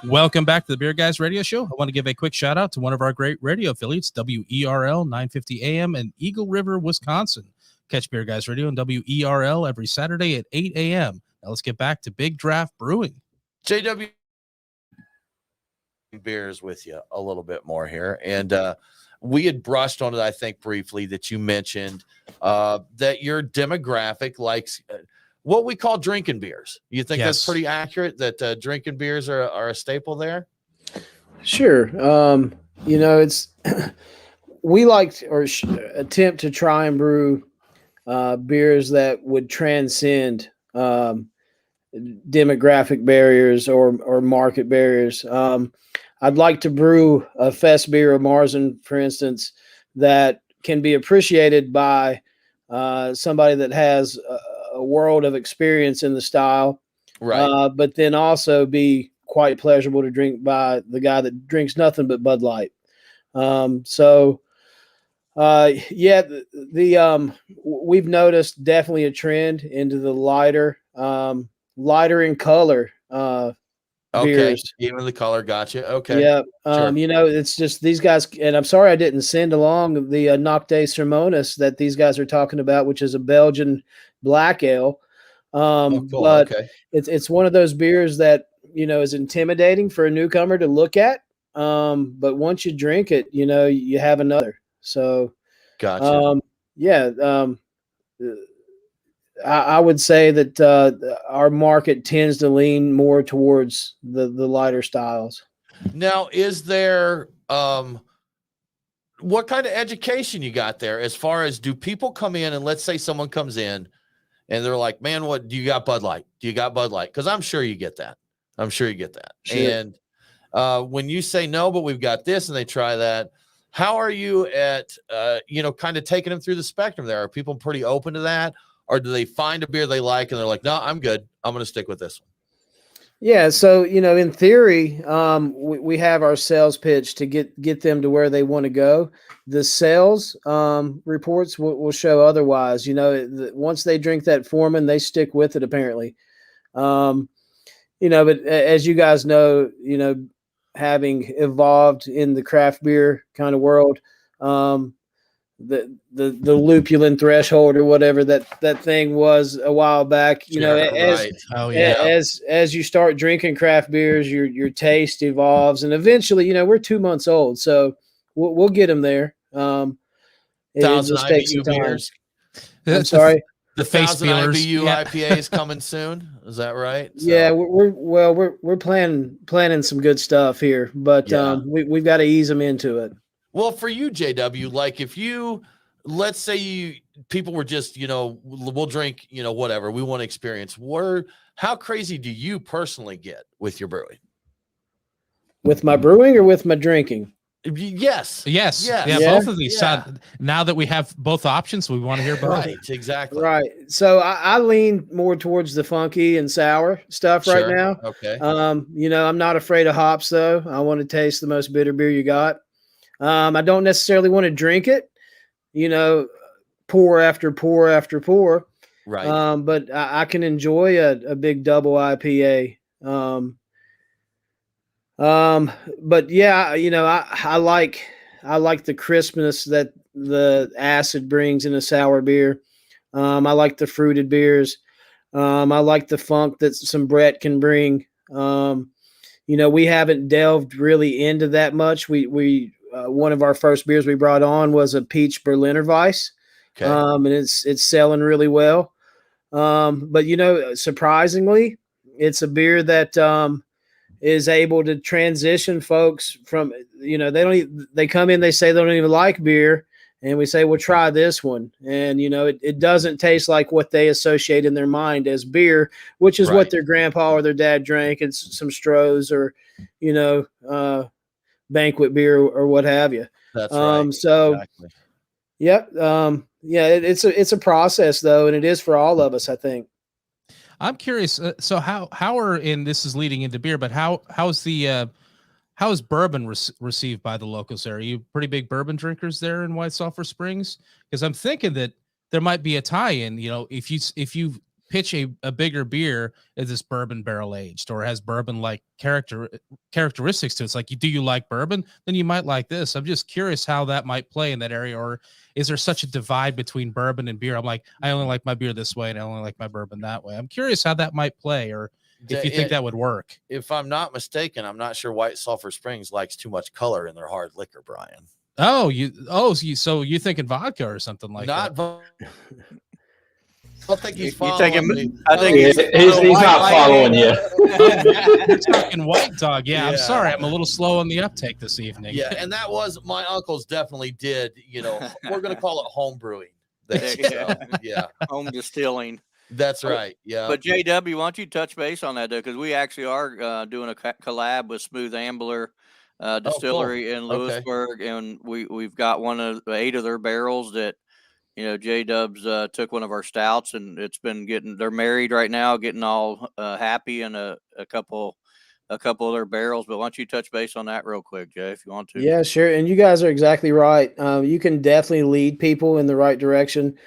Welcome back to the Beer Guys Radio Show. I want to give a quick shout out to one of our great radio affiliates, WERL 950 AM in Eagle River, Wisconsin. Catch Beer Guys Radio on WERL every Saturday at 8 a.m. Now let's get back to Big Draft Brewing. JW beers with you a little bit more here. And we had brushed on it, I think, briefly, that you mentioned that your demographic likes what we call drinking beers. You think that's pretty accurate, that drinking beers are a staple there? Sure. It's we like or attempt to try and brew beers that would transcend demographic barriers or market barriers. I'd like to brew a fest beer or Marzen, for instance, that can be appreciated by somebody that has a world of experience in the style, right? But then also be quite pleasurable to drink by the guy that drinks nothing but Bud Light. We've noticed definitely a trend into the lighter in color beers. Even the color, gotcha. Okay. Yeah. Sure. It's just these guys, and I'm sorry I didn't send along the Nocte Sermonis that these guys are talking about, which is a Belgian black ale. But it's one of those beers that, is intimidating for a newcomer to look at. But once you drink it, you have another. So, gotcha. I would say that our market tends to lean more towards the lighter styles. Now, is there what kind of education you got there as far as, do people come in and let's say someone comes in and they're like, man, what do you got? Bud Light? Do you got Bud Light? Because I'm sure you get that. Sure. And when you say no, but we've got this and they try that, how are you at, kind of taking them through the spectrum there? Are people pretty open to that? Or do they find a beer they like and they're like, no, I'm good. I'm going to stick with this one. Yeah. So, in theory, we have our sales pitch to get them to where they want to go. The sales reports will show otherwise. Once they drink that Foreman, they stick with it apparently. But as you guys know, having evolved in the craft beer kind of world, the lupulin threshold or whatever that thing was a while back, as you start drinking craft beers, your taste evolves, and eventually, we're 2 months old, so we'll get them there. It just takes some time. I'm sorry. The 1,000 IBU IPA is coming soon. Is that right? So. Yeah, we're planning some good stuff here, but we've got to ease them into it. Well, for you, JW, like if you, let's say people were just, we'll drink, whatever, we want to experience. How crazy do you personally get with your brewing? With my brewing or with my drinking? Yes. Yeah, both of these. Now that we have both options, we want to hear both. Right, exactly. Right. So I lean more towards the funky and sour stuff right now. Okay. I'm not afraid of hops though. I want to taste the most bitter beer you got. I don't necessarily want to drink it, pour after pour after pour. Right. But I can enjoy a big double IPA. But yeah, I like the crispness that the acid brings in a sour beer. I like the fruited beers. I like the funk that some Brett can bring. We haven't delved really into that much. We one of our first beers we brought on was a peach Berliner Weiss. Okay. And it's selling really well. But surprisingly, it's a beer that is able to transition folks from, they come in, they say they don't even like beer. And we say, well, try this one. And, it doesn't taste like what they associate in their mind as beer, which is what their grandpa or their dad drank. It's some Stroh's or, banquet beer or what have you. That's right. So, exactly. Yep. It's a process, though, and it is for all of us, I think. I'm curious. So how are, and this is leading into beer, but how is bourbon received by the locals there? Are you pretty big bourbon drinkers there in White Sulphur Springs? Because I'm thinking that there might be a tie-in. If you pitch a bigger beer, is this bourbon barrel aged or has bourbon like characteristics to it? It's like, do you like bourbon? Then you might like this. I'm just curious how that might play in that area, or is there such a divide between bourbon and beer? I'm like, I only like my beer this way and I only like my bourbon that way. I'm curious how that might play, or if you think that would work. If I'm not mistaken, I'm not sure White Sulphur Springs likes too much color in their hard liquor, Brian. So you're thinking vodka or something like that? I don't think he's following me. I think he's not following you. You're talking White Dog. Yeah, I'm sorry. I'm a little slow on the uptake this evening. Yeah, and that was, my uncles definitely did, we're going to call it home brewing. Yeah. Home distilling. That's right. Yeah. But JW, why don't you touch base on that, though? Because we actually are doing a collab with Smooth Ambler Distillery in Lewisburg, and we've got one of 8 of their barrels that J-Dubs took one of our stouts, and it's been they're married right now, getting all happy in a couple of their barrels. But why don't you touch base on that real quick, Jay, if you want to? Yeah, sure. And you guys are exactly right. You can definitely lead people in the right direction.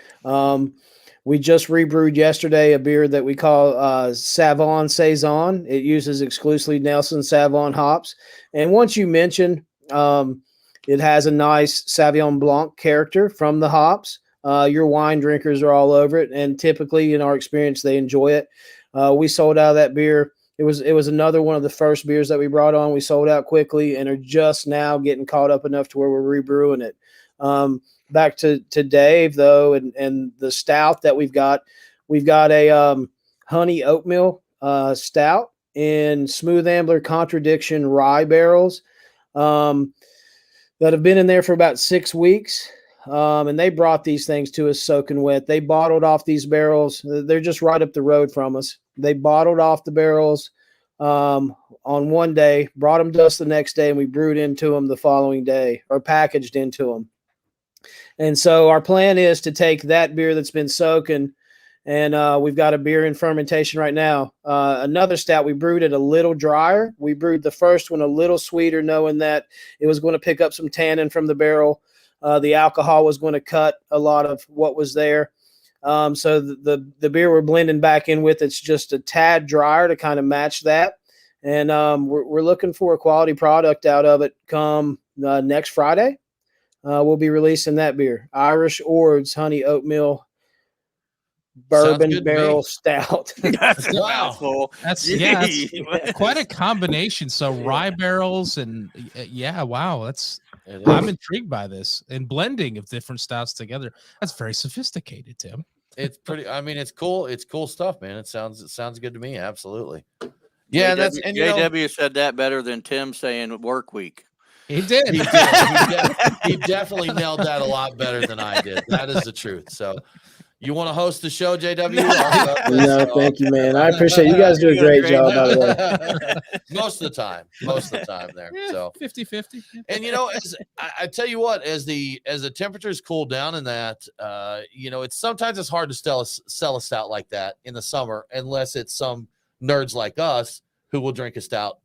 We just rebrewed yesterday a beer that we call Savan Saison. It uses exclusively Nelson Sauvignon hops. And once you mention, it has a nice Sauvignon Blanc character from the hops. Your wine drinkers are all over it. And typically, in our experience, they enjoy it. We sold out of that beer. It was another one of the first beers that we brought on. We sold out quickly and are just now getting caught up enough to where we're rebrewing it. Back to Dave, though, and the stout that we've got a honey oatmeal stout in Smooth Ambler Contradiction rye barrels that have been in there for about 6 weeks. And they brought these things to us soaking wet. They bottled off these barrels. They're just right up the road from us. They bottled off the barrels on one day, brought them to us the next day, and we brewed into them the following day, or packaged into them. And so our plan is to take that beer that's been soaking, and we've got a beer in fermentation right now. Another stout, we brewed it a little drier. We brewed the first one a little sweeter, knowing that it was going to pick up some tannin from the barrel. The alcohol was going to cut a lot of what was there. So the beer we're blending back in with, it's just a tad drier to kind of match that. And we're looking for a quality product out of it come next Friday. We'll be releasing that beer, Irish Ord's Honey Oatmeal Bourbon Barrel Stout. That's a mouthful. That's quite a combination. So rye barrels and wow, I'm intrigued by this, and blending of different stouts together. That's very sophisticated, Tim. It's pretty. I mean, it's cool. It's cool stuff, man. It sounds good to me. Absolutely. Yeah, JW said that better than Tim saying work week. He did. He definitely nailed that a lot better than I did. That is the truth. So, you want to host the show, JW? No, thank you, man. I appreciate it. You guys do a great job, by the way. Most of the time there. So 50-50. And as I tell you what, as the temperatures cool down in that, it's sometimes hard to sell a stout like that in the summer unless it's some nerds like us who will drink a stout,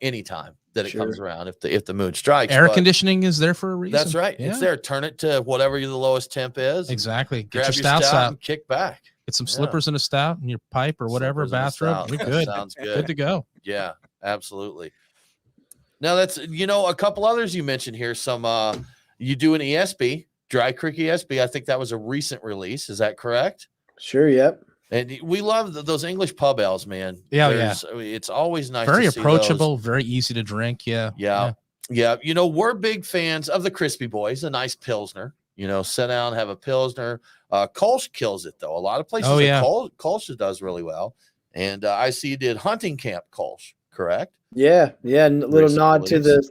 anytime that it comes around, if the mood strikes. Air conditioning is there for a reason. That's right. Yeah. It's there. Turn it to whatever the lowest temp is. Exactly. Get your stouts out and kick back. Get some slippers in a stout in your pipe or whatever, bathrobe. You're good. Sounds good. Good to go. Yeah, absolutely. Now that's a couple others you mentioned here. Some you do an ESB, Dry Creek ESB. I think that was a recent release. Is that correct? Sure. Yep. And we love those English pub ales, man. Yeah. It's always nice. Very to see approachable, those. very easy to drink. Yeah. We're big fans of the Crispy Boys, a nice Pilsner. sit down, have a Pilsner. Kolsch kills it, though. A lot of places, Kolsch does really well. And I see you did Hunting Camp Kolsch, correct? Yeah. A little nod to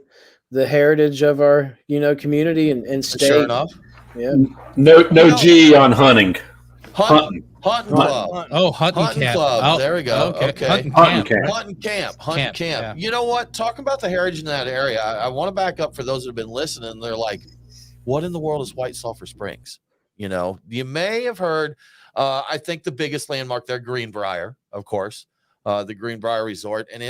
the heritage of our, community and state. Sure enough. Yeah. No G on hunting. Hunting Club. Oh, Hunting Camp. Club. Oh, there we go. Okay. Hunting Camp. Hunting Camp. Yeah. You know what? Talking about the heritage in that area, I want to back up for those that have been listening. They're like, what in the world is White Sulphur Springs? You may have heard, I think the biggest landmark there, Greenbrier, of course, the Greenbrier Resort. And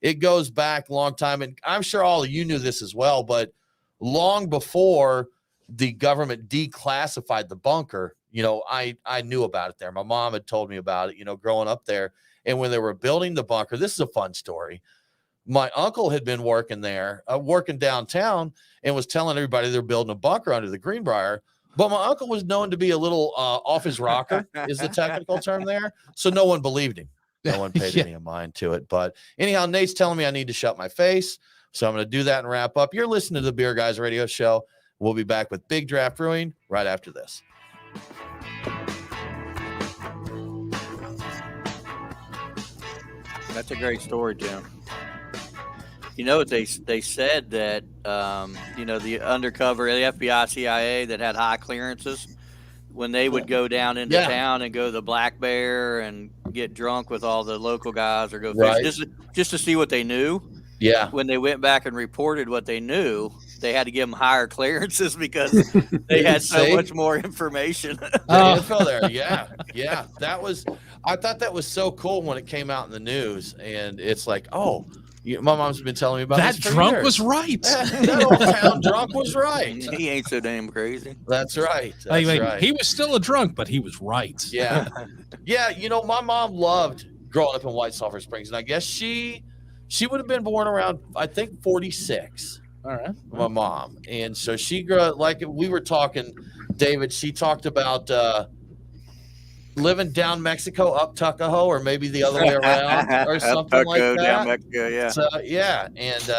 it goes back a long time. And I'm sure all of you knew this as well, but long before the government declassified the bunker, I knew about it there. My mom had told me about it, growing up there. And when they were building the bunker, this is a fun story. My uncle had been working there, working downtown, and was telling everybody they're building a bunker under the Greenbrier. But my uncle was known to be a little off his rocker, is the technical term there. So no one believed him. No one paid any mind to it. But anyhow, Nate's telling me I need to shut my face. So I'm going to do that and wrap up. You're listening to the Beer Guys Radio Show. We'll be back with Big Draft Brewing right after this. That's a great story, Jim. They said that, the undercover, the FBI, CIA that had high clearances, when they would go down into town and go to the Black Bear and get drunk with all the local guys or go fish, just to see what they knew. Yeah. When they went back and reported what they knew, they had to give them higher clearances because they had so much more information. The info there. Yeah. I thought that was so cool when it came out in the news. And it's like, my mom's been telling me about that this for drunk years. Was right. That old town drunk was right. He ain't so damn crazy. That's right. Right. He was still a drunk, but he was right. Yeah. My mom loved growing up in White Sulphur Springs. And I guess she would have been born around, I think, 46. All right. My mom. And so she grew up, like we were talking, David, she talked about living down Mexico, up Tuckahoe, or maybe the other way around, or something like that. Down Mexico, yeah. So, and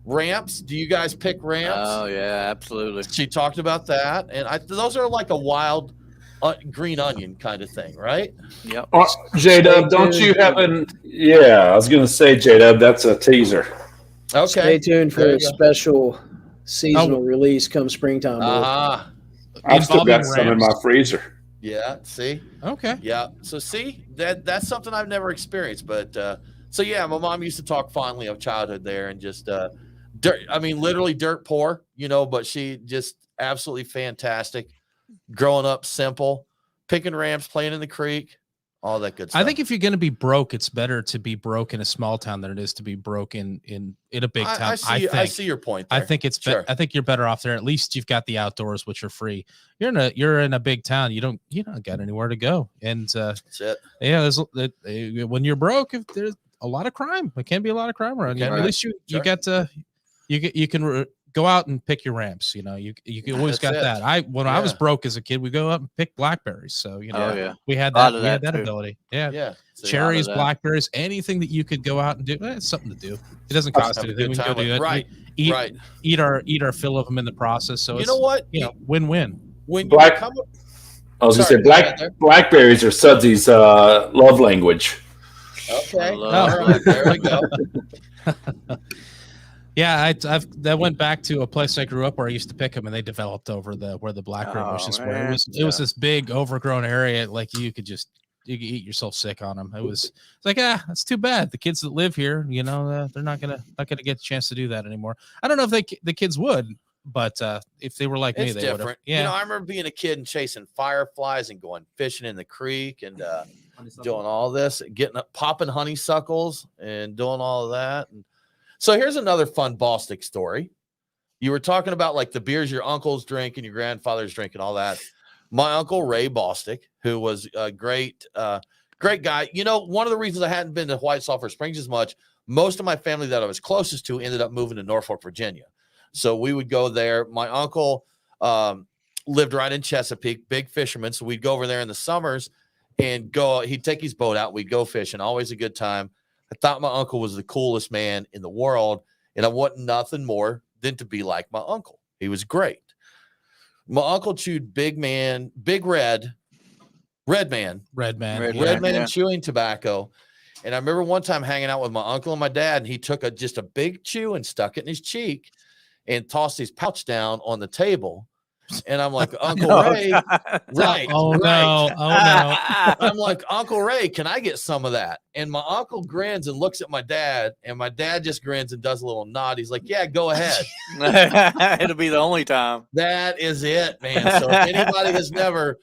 ramps. Do you guys pick ramps? Oh, yeah, absolutely. She talked about that. And those are like a wild green onion kind of thing, right? Yep. J-Dub, don't you have I was going to say, J-Dub, that's a teaser. Okay. Stay tuned for a special seasonal release come springtime. I've still got some in my freezer. Yeah. See? Okay. Yeah. So see, that's something I've never experienced. But my mom used to talk fondly of childhood there and just dirt. I mean, literally dirt poor, but she just absolutely fantastic. Growing up simple, picking ramps, playing in the creek. All that good stuff. I think if you're going to be broke, it's better to be broke in a small town than it is to be broke in a big town. I see your point there. I think it's I think you're better off there. At least you've got the outdoors, which are free. You're in a big town. You don't got anywhere to go. And that's it. Yeah, when you're broke, if there's a lot of crime. There can be a lot of crime around you. At least you get to you can go out and pick your ramps. You always got that. I was broke as a kid, we go up and pick blackberries. So we had that ability. Yeah. Cherries, blackberries, anything that you could go out and do. It's something to do. It doesn't cost anything. We can go do it. Right. Eat our fill of them in the process. So win-win. When you I was going to say blackberries are Sudsy's love language. Okay. All right. There we go. Yeah, that went back to a place I grew up where I used to pick them, and they developed over where the blackberry was just where it was this big overgrown area. Like you could eat yourself sick on them. It's like that's too bad. The kids that live here, they're not gonna get a chance to do that anymore. I don't know if the kids would, but if they were like me, they would. Yeah, I remember being a kid and chasing fireflies and going fishing in the creek and doing all this, popping honeysuckles and doing all of that. And so here's another fun Bostic story. You were talking about like the beers your uncles drink and your grandfathers drink and all that. My uncle Ray Bostic, who was a great guy. One of the reasons I hadn't been to White Sulphur Springs as much, most of my family that I was closest to ended up moving to Norfolk, Virginia. So we would go there. My uncle lived right in Chesapeake, big fisherman. So we'd go over there in the summers and he'd take his boat out. We'd go fishing, always a good time. I thought my uncle was the coolest man in the world, and I wanted nothing more than to be like my uncle. He was great. My uncle chewed Big Man chewing tobacco. And I remember one time hanging out with my uncle and my dad, and he took just a big chew and stuck it in his cheek and tossed his pouch down on the table. And I'm like, Uncle Ray, right? Oh right. no! Oh no! I'm like, Uncle Ray, can I get some of that? And my uncle grins and looks at my dad, and my dad just grins and does a little nod. He's like, yeah, go ahead. It'll be the only time. That is it, man. So if anybody has never,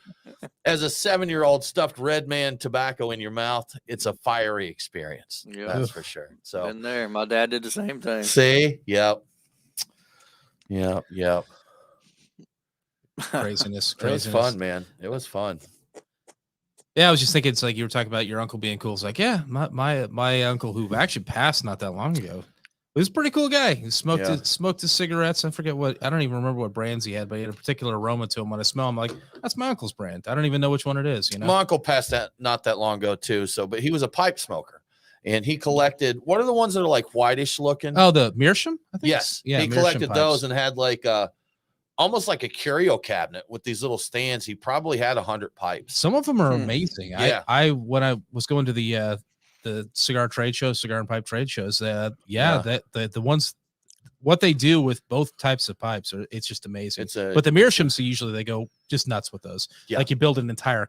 as a 7-year-old, stuffed Red Man tobacco in your mouth, it's a fiery experience. Yeah. That's for sure. So Been there. My dad did the same thing. See? Yep. Craziness. It was fun, man. It was fun. Yeah, I was just thinking, it's like you were talking about your uncle being cool. It's like, yeah, my uncle who actually passed not that long ago. He was a pretty cool guy. He smoked his cigarettes. I forget I don't even remember what brands he had, but he had a particular aroma to him. When I smell him, I'm like, that's my uncle's brand. I don't even know which one it is. You know, my uncle passed that not that long ago too. But he was a pipe smoker, and he collected. What are the ones that are like whitish looking? Oh, the Meerschaum. I think. Yes, yeah. He collected those and had like almost like a curio cabinet with these little stands. He probably had 100 pipes. Some of them are amazing. Yeah. I when I was going to the cigar trade shows, cigar and pipe trade shows, the ones, what they do with both types of pipes, it's just amazing. But the Meerschaums, usually they go just nuts with those. Yeah. Like you build an entire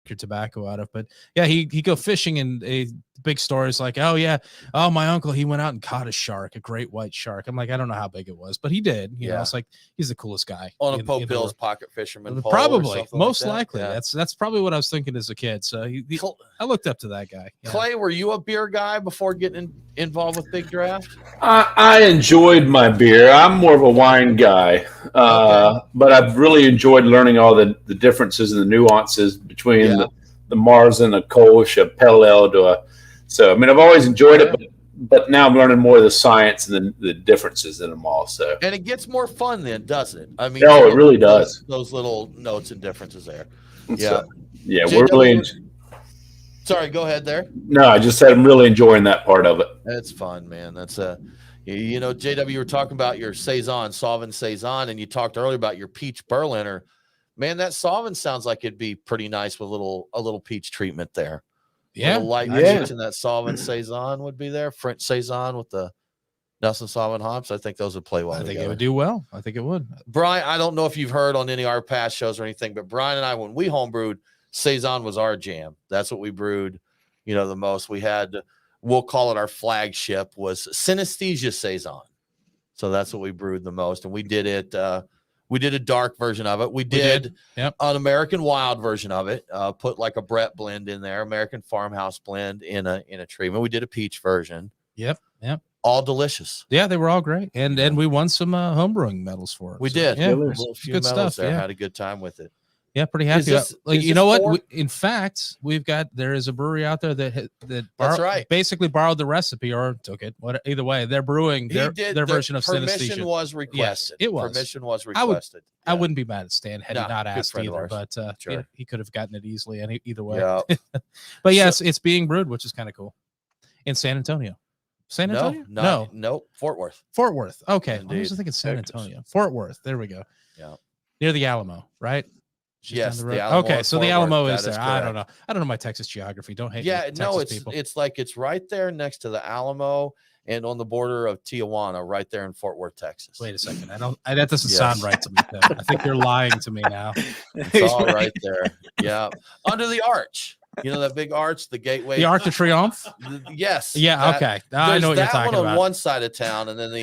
your tobacco out of. But yeah, he go fishing, and a big story is like, oh, my uncle, he went out and caught a shark, a great white shark. I'm like, I don't know how big it was, but he did. You know, it's like, he's the coolest guy on a Pope Bill's pocket fisherman pole, probably, most like likely. Yeah. That's probably what I was thinking as a kid. So I looked up to that guy. Yeah. Clay, were you a beer guy before getting involved with Big Draft? I enjoyed my beer. I'm more of a wine guy, but I've really enjoyed learning all the differences and the nuances between the Marzen, a Kolsch, a Pale Ale, so I mean, I've always enjoyed it, but now I'm learning more of the science and the differences in them all. So, and it gets more fun then, doesn't it? I mean, it really does. Those little notes and differences there. We're really. Sorry, go ahead there. No, I just said I'm really enjoying that part of it. That's fun, man. That's JW, you were talking about your Saison, Savan Saison, and you talked earlier about your peach Berliner. Man, that Savan sounds like it'd be pretty nice with a little peach treatment there. Yeah, light peach, and that Savan Saison would be there. French Saison with the Nelson Sauvin hops. I think those would play well. I think it would do well. I think it would. Brian, I don't know if you've heard on any of our past shows or anything, but Brian and I, when we homebrewed, Saison was our jam. That's what we brewed, the most. We had, we'll call it our flagship, was Synesthesia Saison. So that's what we brewed the most, and we did it. We did a dark version of it. We did an American Wild version of it. Put like a Brett blend in there, American Farmhouse blend in a treatment. We did a peach version. Yep. All delicious. Yeah, they were all great, and we won some homebrewing medals for it. We did. Yeah, good stuff. There, had a good time with it. Yeah, pretty happy. You know what? In fact, there is a brewery out there that basically borrowed the recipe or took it. Either way, they're brewing their version of synesthesia. Permission was requested. Yes, it was. Permission was requested. I wouldn't be mad at Stan had he not asked either, but he could have gotten it easily either way. Yeah. But yes, it's being brewed, which is kind of cool. In San Antonio. San Antonio? No, Fort Worth. Fort Worth. Okay. I was thinking San Antonio. Fort Worth. There we go. Yeah. Near the Alamo, right? Yes. The Alamo. Okay, so the Alamo is there. I don't know my Texas geography. Don't hate me. Yeah, no, it's right there next to the Alamo and on the border of Tijuana, right there in Fort Worth, Texas. Wait a second. That doesn't sound right to me. I think you're lying to me now. It's all right there. Yeah. Under the arch. That big arch, the gateway. The Arc de Triomphe? Yes. Yeah, okay. I know what you're talking about. That one on one side of town, and then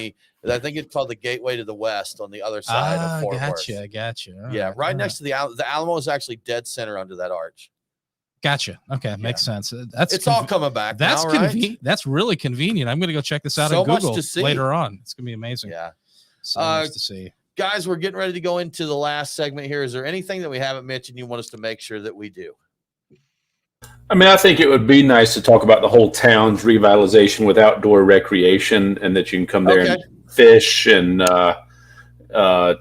I think it's called the Gateway to the West on the other side of Fort Worth. Gotcha. Right next to the Alamo is actually dead center under that arch. Gotcha. Okay, makes sense. It's all coming back. That's now, convenient. Right? That's really convenient. I'm going to go check this out on Google later on. It's going to be amazing. Yeah. So nice to see. Guys, we're getting ready to go into the last segment here. Is there anything that we haven't mentioned you want us to make sure that we do? I mean, I think it would be nice to talk about the whole town's revitalization with outdoor recreation, and that you can come there and fish and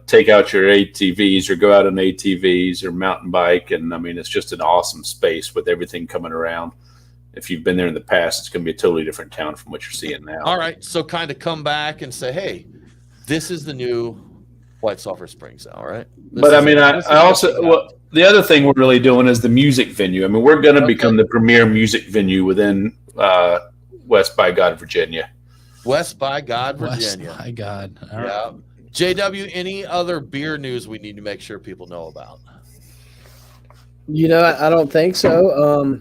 take out your ATVs or go out on ATVs or mountain bike. And I mean, it's just an awesome space with everything coming around. If you've been there in the past, it's going to be a totally different town from what you're seeing now. All right. So kind of come back and say, hey, this is the new White Sulphur Springs, all right. But I mean, I also the other thing we're really doing is the music venue. I mean, we're going to become the premier music venue within West by God, Virginia. West by God, Virginia. West by God. All right. Yeah. JW, any other beer news we need to make sure people know about? I don't think so.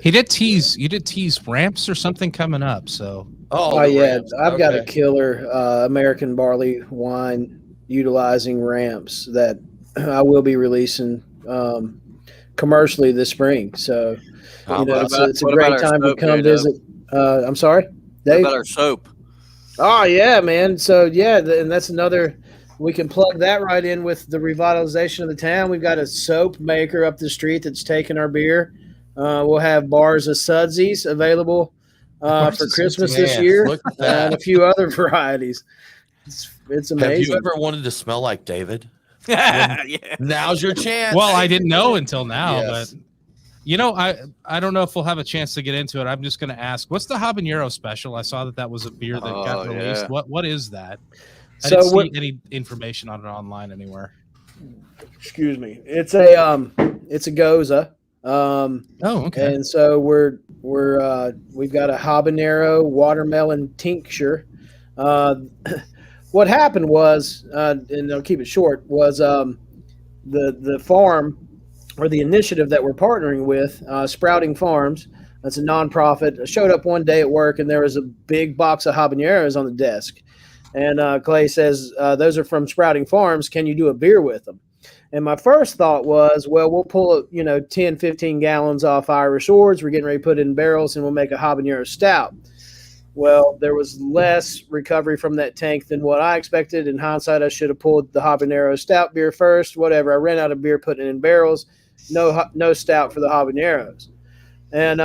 You did tease ramps or something coming up. So. Oh yeah, ramps. I've got a killer American barley wine utilizing ramps that I will be releasing commercially this spring. So it's a great time to come visit. I'm sorry, Dave. What about our soap? Oh yeah, man. So yeah, and that's another. We can plug that right in with the revitalization of the town. We've got a soap maker up the street that's taking our beer. We'll have bars of Sudsies available for Christmas this year, and a few other varieties. It's amazing. Have you ever wanted to smell like David? Yeah. Now's your chance. Well, I didn't know until now, but I don't know if we'll have a chance to get into it. I'm just going to ask, what's the Habanero Special? I saw that was a beer that got released. Yeah. What is that? I didn't see any information on it online anywhere. Excuse me. It's a Goza. Okay. And so we've got a habanero watermelon tincture. What happened was, and I'll keep it short, was the farm or the initiative that we're partnering with, Sprouting Farms. That's a nonprofit. I showed up one day at work and there was a big box of habaneros on the desk. And Clay says, those are from Sprouting Farms. Can you do a beer with them? And my first thought was, well, we'll pull 10, 15 gallons off Irish Ords. We're getting ready to put it in barrels and we'll make a habanero stout. Well, there was less recovery from that tank than what I expected. In hindsight, I should have pulled the habanero stout beer first. Whatever. I ran out of beer putting it in barrels. No stout for the habaneros. And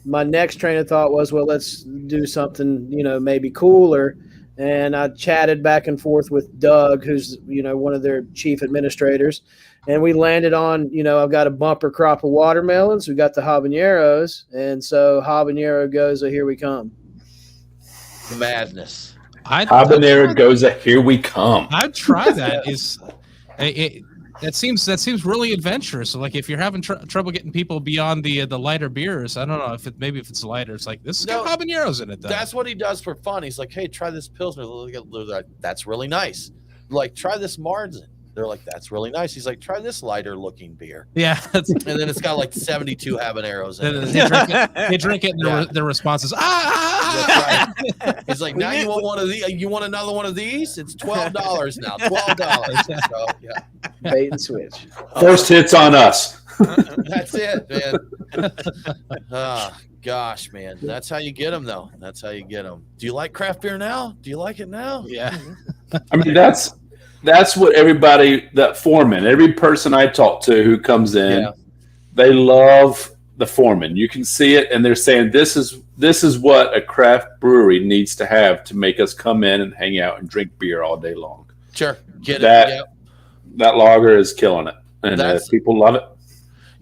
my next train of thought was, well, let's do something, maybe cooler. And I chatted back and forth with Doug, who's, one of their chief administrators. And we landed on, I've got a bumper crop of watermelons. We got the habaneros. And so habanero Goza, here we come. Madness. Habanero Goza, here we come. I'd try that. That seems really adventurous. So, like, if you're having trouble getting people beyond the lighter beers, I don't know if it's lighter. It's like, this has got habaneros in it, though. That's what he does for fun. He's like, hey, try this Pilsner. That's really nice. Like, try this Marzen. They're like, that's really nice. He's like, try this lighter looking beer. Yeah. And then it's got like 72 habaneros in it. They drink it and their response is, That's right. He's like, now you want one of these? You want another one of these? It's $12 now. $12. So, yeah. Bait and switch. First hits on us. That's it, man. Oh, gosh, man. That's how you get them, though. That's how you get them. Do you like craft beer now? Do you like it now? Yeah. I mean, that's what everybody, that foreman, every person I talk to who comes in, they love the foreman. You can see it, and they're saying this is what a craft brewery needs to have to make us come in and hang out and drink beer all day long. Sure, get that, it. Yep. That lager is killing it, and people love it.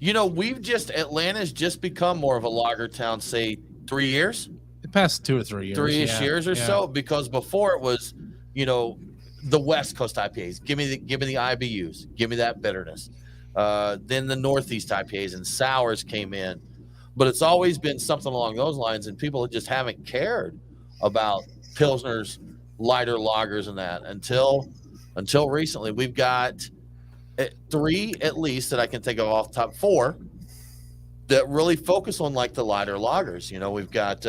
Atlanta's just become more of a lager town. Say 3 years. The past 2 or 3 years. 3 years or so, because before it was, the West Coast IPAs. Give me the IBUs. Give me that bitterness. Then the Northeast IPAs and sours came in, but it's always been something along those lines, and people just haven't cared about Pilsners, lighter lagers, and that until recently. We've got 3 at least that I can think of off the top, 4 that really focus on like the lighter lagers. We've got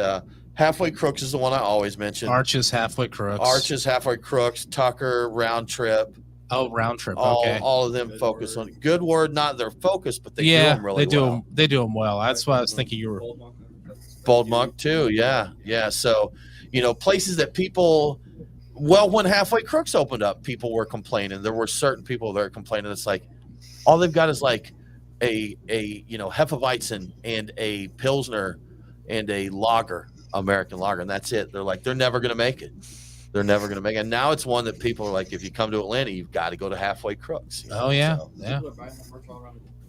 Halfway Crooks is the one I always mention. Arches, Halfway Crooks, Tucker, Round Trip. Oh, Round Trip. Okay. All of them focus on Good Word, not their focus, but they do them really well. They do them well. That's why I was thinking you were. Bold Monk too. Yeah. So, places that people, when Halfway Crooks opened up, people were complaining. There were certain people that were complaining. It's like, all they've got is like a Hefeweizen and a Pilsner and a lager. American lager, and that's it. They're like, they're never going to make it. And now it's one that people are like, if you come to Atlanta, you've got to go to Halfway Crooks. Oh, yeah. So, yeah.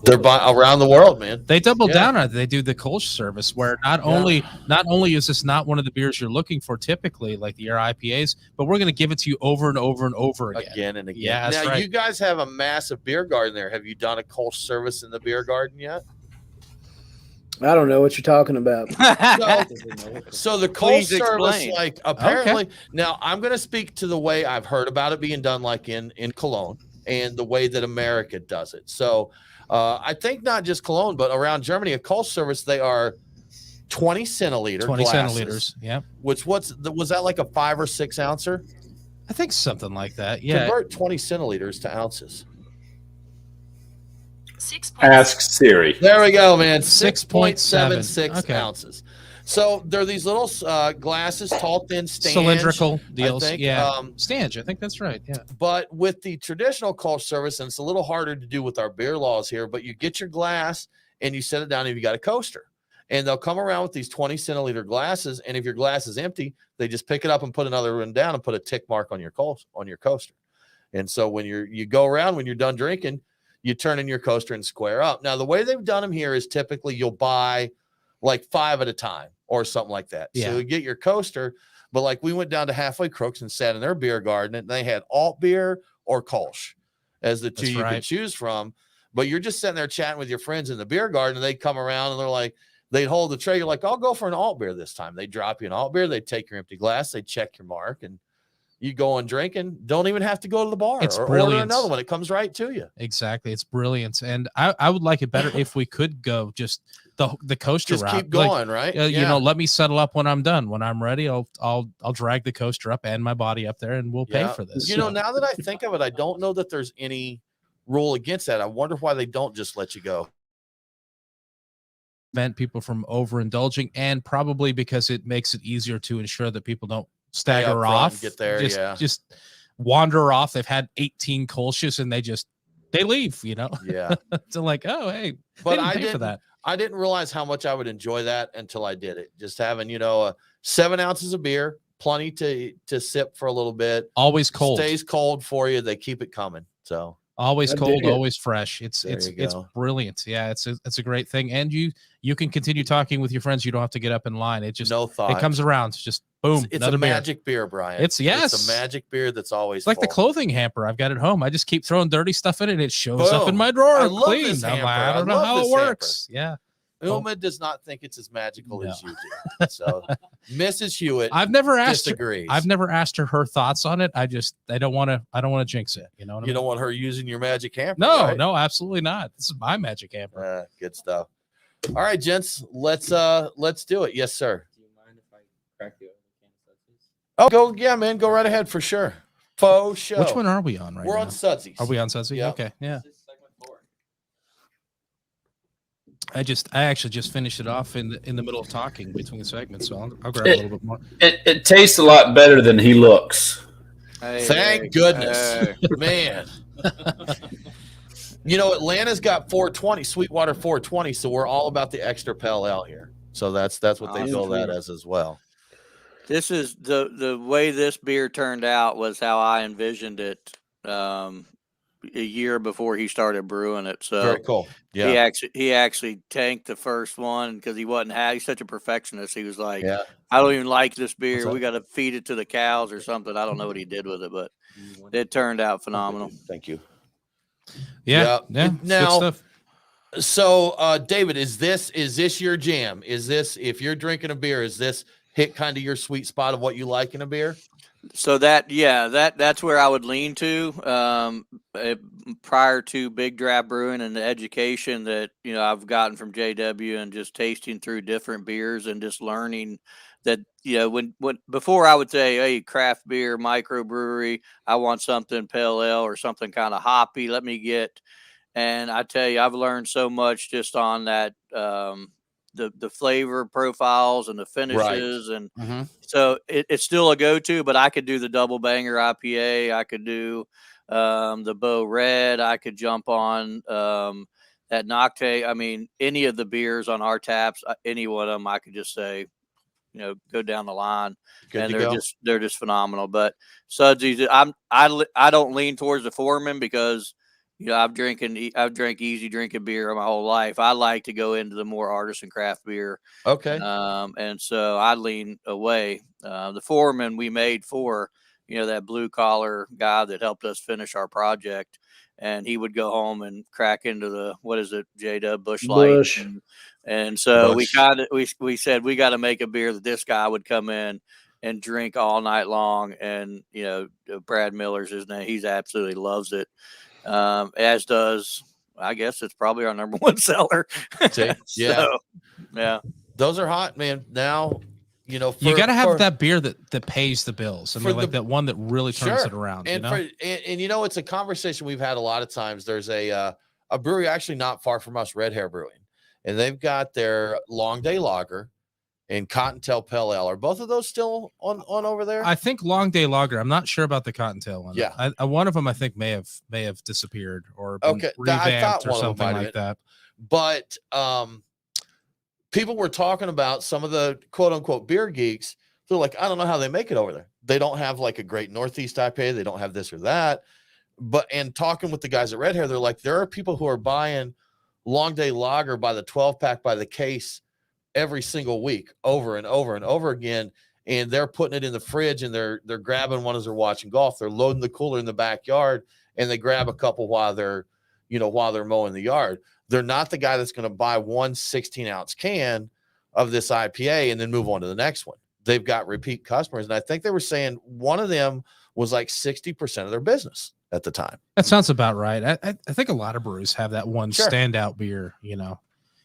They're around the world, man. They double down on it. They do the Kolsch service, where not only is this not one of the beers you're looking for typically, like the IPAs, but we're going to give it to you over and over and over again. Again and again. Yeah, now, right. You guys have a massive beer garden there. Have you done a Kolsch service in the beer garden yet? I don't know what you're talking about. So the Kolsch service, like apparently, now I'm going to speak to the way I've heard about it being done, like in Cologne, and the way that America does it. So I think not just Cologne, but around Germany, a Kolsch service, they are 20 centiliter 20 glasses, centiliters, yeah. Which was that like a 5 or 6 ouncer? I think something like that. Yeah. Convert 20 centiliters to ounces. Ask Siri. There we go, man. 6.76 ounces. So they're these little glasses, tall, thin, stange, cylindrical deals. I think. Stange. I think that's right. Yeah. But with the traditional Kolsch service, and it's a little harder to do with our beer laws here, but you get your glass and you set it down and you got a coaster. And they'll come around with these 20 centiliter glasses. And if your glass is empty, they just pick it up and put another one down and put a tick mark on your coaster. And so when you go around, when you're done drinking, you turn in your coaster and square up. Now, the way they've done them here is typically you'll buy like 5 at a time or something like that. Yeah. So you get your coaster, but like we went down to Halfway Crooks and sat in their beer garden, and they had alt beer or Kolsch as the two could choose from. But you're just sitting there chatting with your friends in the beer garden, and they come around and they're like, they'd hold the tray. You're like, I'll go for an alt beer this time. They drop you an alt beer. They take your empty glass. They check your mark, and you go on drinking. Don't even have to go to the bar or order another one. It comes right to you. Exactly. It's brilliant. And I would like it better if we could go just the coaster just route. Keep going, right? You know, let me settle up when I'm done. When I'm ready, I'll drag the coaster up and my body up there, and we'll pay for this. You know, now that I think of it, I don't know that there's any rule against that. I wonder why they don't just let you go. Prevent people from overindulging, and probably because it makes it easier to ensure that people don't stagger off, get there, just wander off. They've had 18 Kolsches and they leave, you know. Yeah. So like, oh hey, but I didn't realize how much I would enjoy that until I did it. Just having, 7 ounces of beer, plenty to sip for a little bit. Always cold. Stays cold for you. They keep it coming. So always cold, always fresh. It's brilliant. Yeah, it's a great thing. And you can continue talking with your friends. You don't have to get up in line. It just it comes around. It's just boom. It's a magic beer, Brian. It's a magic beer that's always like the clothing hamper I've got at home. I just keep throwing dirty stuff in it. It shows up in my drawer. I love this hamper. I don't know how it works. Yeah. Uma does not think it's as magical as you do. So Mrs. Hewitt I've never asked disagrees. I've never asked her thoughts on it. I don't want to jinx it. You know what I mean? Don't want her using your magic hamper. No, absolutely not. This is my magic hamper. Good stuff. All right, gents, let's do it. Yes, sir. Do you mind if I crack the Oh, yeah, man, go right ahead for sure. Faux show. Which one are we on right now? We're on Sudsies. Are we on Sudsy? Yep. Okay, yeah. I actually just finished it off in the middle of talking between the segments, so I'll grab a little bit more. It tastes a lot better than he looks. Thank goodness, man. Atlanta's got 420, Sweetwater 420, so we're all about the extra pale ale here. So that's what they bill that as well. This is the way this beer turned out was how I envisioned it a year before he started brewing it. So very cool. Yeah. He actually tanked the first one because he's such a perfectionist. He was like, I don't even like this beer. We got to feed it to the cows or something. I don't know what he did with it, but it turned out phenomenal. Thank you. Yeah. Now, so David, is this your jam? Is this, if you're drinking a beer, is this hit kind of your sweet spot of what you like in a beer? So that's where I would lean to prior to Big Draft Brewing and the education that I've gotten from JW and just tasting through different beers and just learning that when before I would say, hey, craft beer, microbrewery, I want something pale ale or something kind of hoppy. Let me get, and I tell you, I've learned so much just on that. The flavor profiles and the finishes, and so it's still a go-to, but I could do the double banger IPA. I could do the Bow Red. I could jump on that Nocte. I mean, any of the beers on our taps, any one of them, I could just say, go down the line. Good and they're just phenomenal. But Sudsies, I don't lean towards the Foreman because I've drank easy drinking beer my whole life. I like to go into the more artisan craft beer. Okay. And so I lean away. The foreman we made for, that blue collar guy that helped us finish our project, and he would go home and crack into the, what is it, J-Dub Bush Light. And so we said, we got to make a beer that this guy would come in and drink all night long. And, Brad Miller's his name. He's absolutely loves it. As does, I guess it's probably our number one seller. Yeah. So, yeah. Those are hot, man. Now, you got to have that beer that pays the bills. I mean, like that one that really turns it around. And it's a conversation we've had a lot of times. There's a brewery actually not far from us, Red Hair Brewing, and they've got their Long Day Lager and Cottontail Pale Ale. Are both of those still on over there? I think Long Day Lager. I'm not sure about the Cottontail one. Yeah, one of them I think may have disappeared or been revamped or something like that. But people were talking about some of the quote unquote beer geeks. They're like, I don't know how they make it over there. They don't have like a great Northeast IPA. They don't have this or that. And talking with the guys at Red Hair, they're like, there are people who are buying Long Day Lager by the 12-pack by the case every single week over and over and over again. And they're putting it in the fridge, and they're grabbing one as they're watching golf. They're loading the cooler in the backyard, and they grab a couple while they're mowing the yard. They're not the guy that's going to buy one 16-ounce can of this IPA and then move on to the next one. They've got repeat customers. And I think they were saying one of them was like 60% of their business at the time. That sounds about right. I think a lot of breweries have that one standout beer, The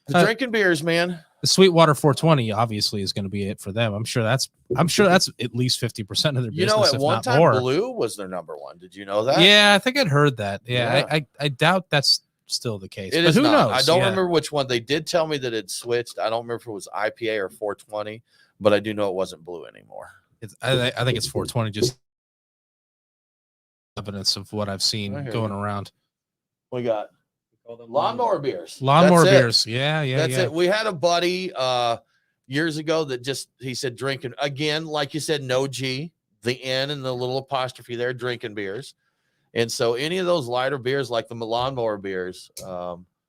drinking beers, man. The Sweetwater 420 obviously is going to be it for them. I'm sure that's at least 50% of their business. At one time, more. Blue was their number one. Did you know that? Yeah, I think I'd heard that. Yeah. I doubt that's still the case. But who knows? I don't remember which one. They did tell me that it switched. I don't remember if it was IPA or 420, but I do know it wasn't blue anymore. I think it's 420. Just evidence of what I've seen going around. We got lawnmower beers. Lawnmower beers. Yeah. That's it. We had a buddy years ago that he said drinking again, like you said, no G, the N and the little apostrophe there, drinking beers. And so any of those lighter beers, like the lawnmower beers,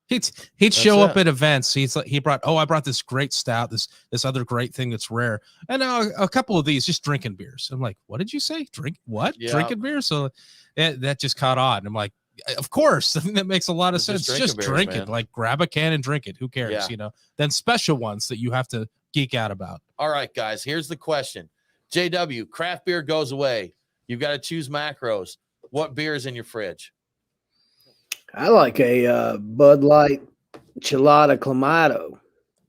he'd show up at events. He brought, I brought this great stout, this other great thing that's rare, and a couple of these just drinking beers. I'm like, what did you say? Drink what? Yeah. Drinking beer? So that just caught on. And I'm like, of course. I think that makes a lot of sense. Just drink it. Like grab a can and drink it. Who cares? Yeah. Then special ones that you have to geek out about. All right, guys. Here's the question. JW, craft beer goes away. You've got to choose macros. What beer is in your fridge? I like a Bud Light Chelada Clamato.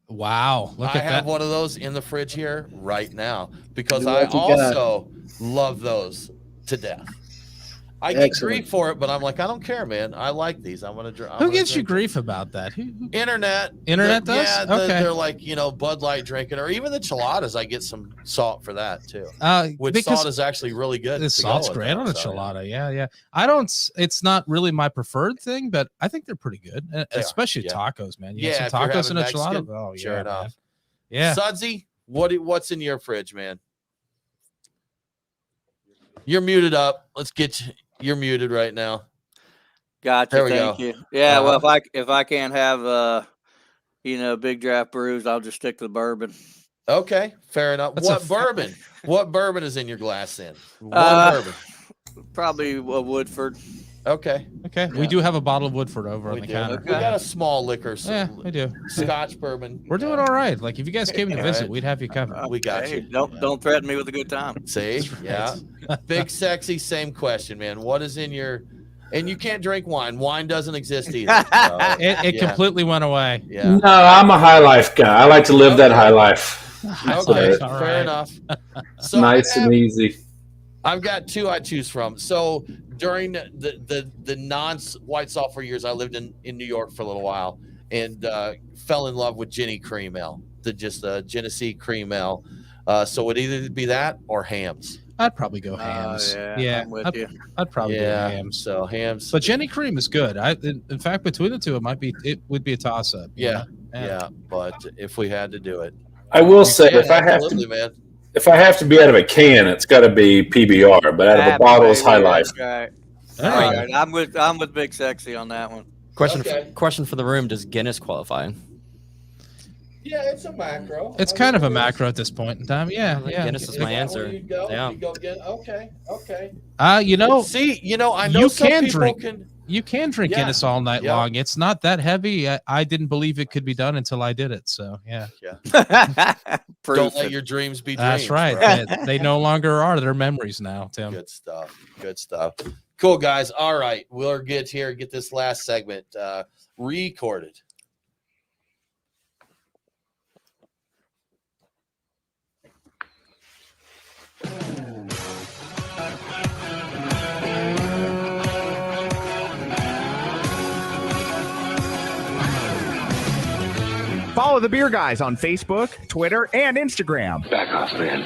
Wow. I have one of those in the fridge here right now because I also love those to death. I get grief for it, but I'm like, I don't care, man. I like these. I'm gonna drink. Who gets you grief about that? Internet does. Yeah, okay. They're like, Bud Light drinking, or even the Cheladas. I get some salt for that too. Which salt is actually really good. The salt's great on a Chelada. Yeah. I don't. It's not really my preferred thing, but I think they're pretty good, especially tacos, man. You have some tacos in a Chelada. Oh, yeah, sure enough. Man. Yeah. Sudsy, what's in your fridge, man? You're muted up. Let's get you. You're muted right now. Gotcha. Thank you. Yeah. Well, if I can't have Big Draft brews, I'll just stick to the bourbon. Okay, fair enough. Bourbon? What bourbon is in your glass then? Bourbon? Probably a Woodford. Okay. Yeah. We do have a bottle of Woodford over on the counter. We got a small liquor. Yeah, we do. Scotch bourbon. We're doing all right. Like if you guys came to visit, we'd have you covered. We got you. Don't threaten me with a good time. See? Yeah. Big Sexy, same question, man. What is in your? And you can't drink wine. Wine doesn't exist either. So, it completely went away. Yeah. No, I'm a high life guy. I like to live that high life. Okay, fair enough. So nice and easy. I've got two I choose from. So during the non-white sulfur years, I lived in New York for a little while and fell in love with Genny Cream Ale, the Genesee Cream Ale. So it would either be that or Hams. I'd probably go Hams. Yeah, I'm with you. I'd probably go Hams. So Hams. But Genny Cream is good. In fact, between the two, it would be a toss-up. Yeah. But if we had to do it, I will say if I have to be out of a can, it's got to be PBR. But out of a bottle is High Life. Right. All All right. right, I'm with Big Sexy on that one. Question for the room: does Guinness qualify? Yeah, it's a macro. It's kind of a macro at this point in time. Yeah, yeah. Guinness is my answer. Yeah. You go again. Okay. You know, See, I know you some can people drink. can. You can drink Yeah. Guinness all night Yeah. long. It's not that heavy. I didn't believe it could be done until I did it. So yeah, Don't let your dreams be dreams. that's right. bro. They no longer are. They're memories now, Tim. Good stuff. Cool, guys. All right, we'll get this last segment recorded. Follow the Beer Guys on Facebook, Twitter, and Instagram. Back off, man.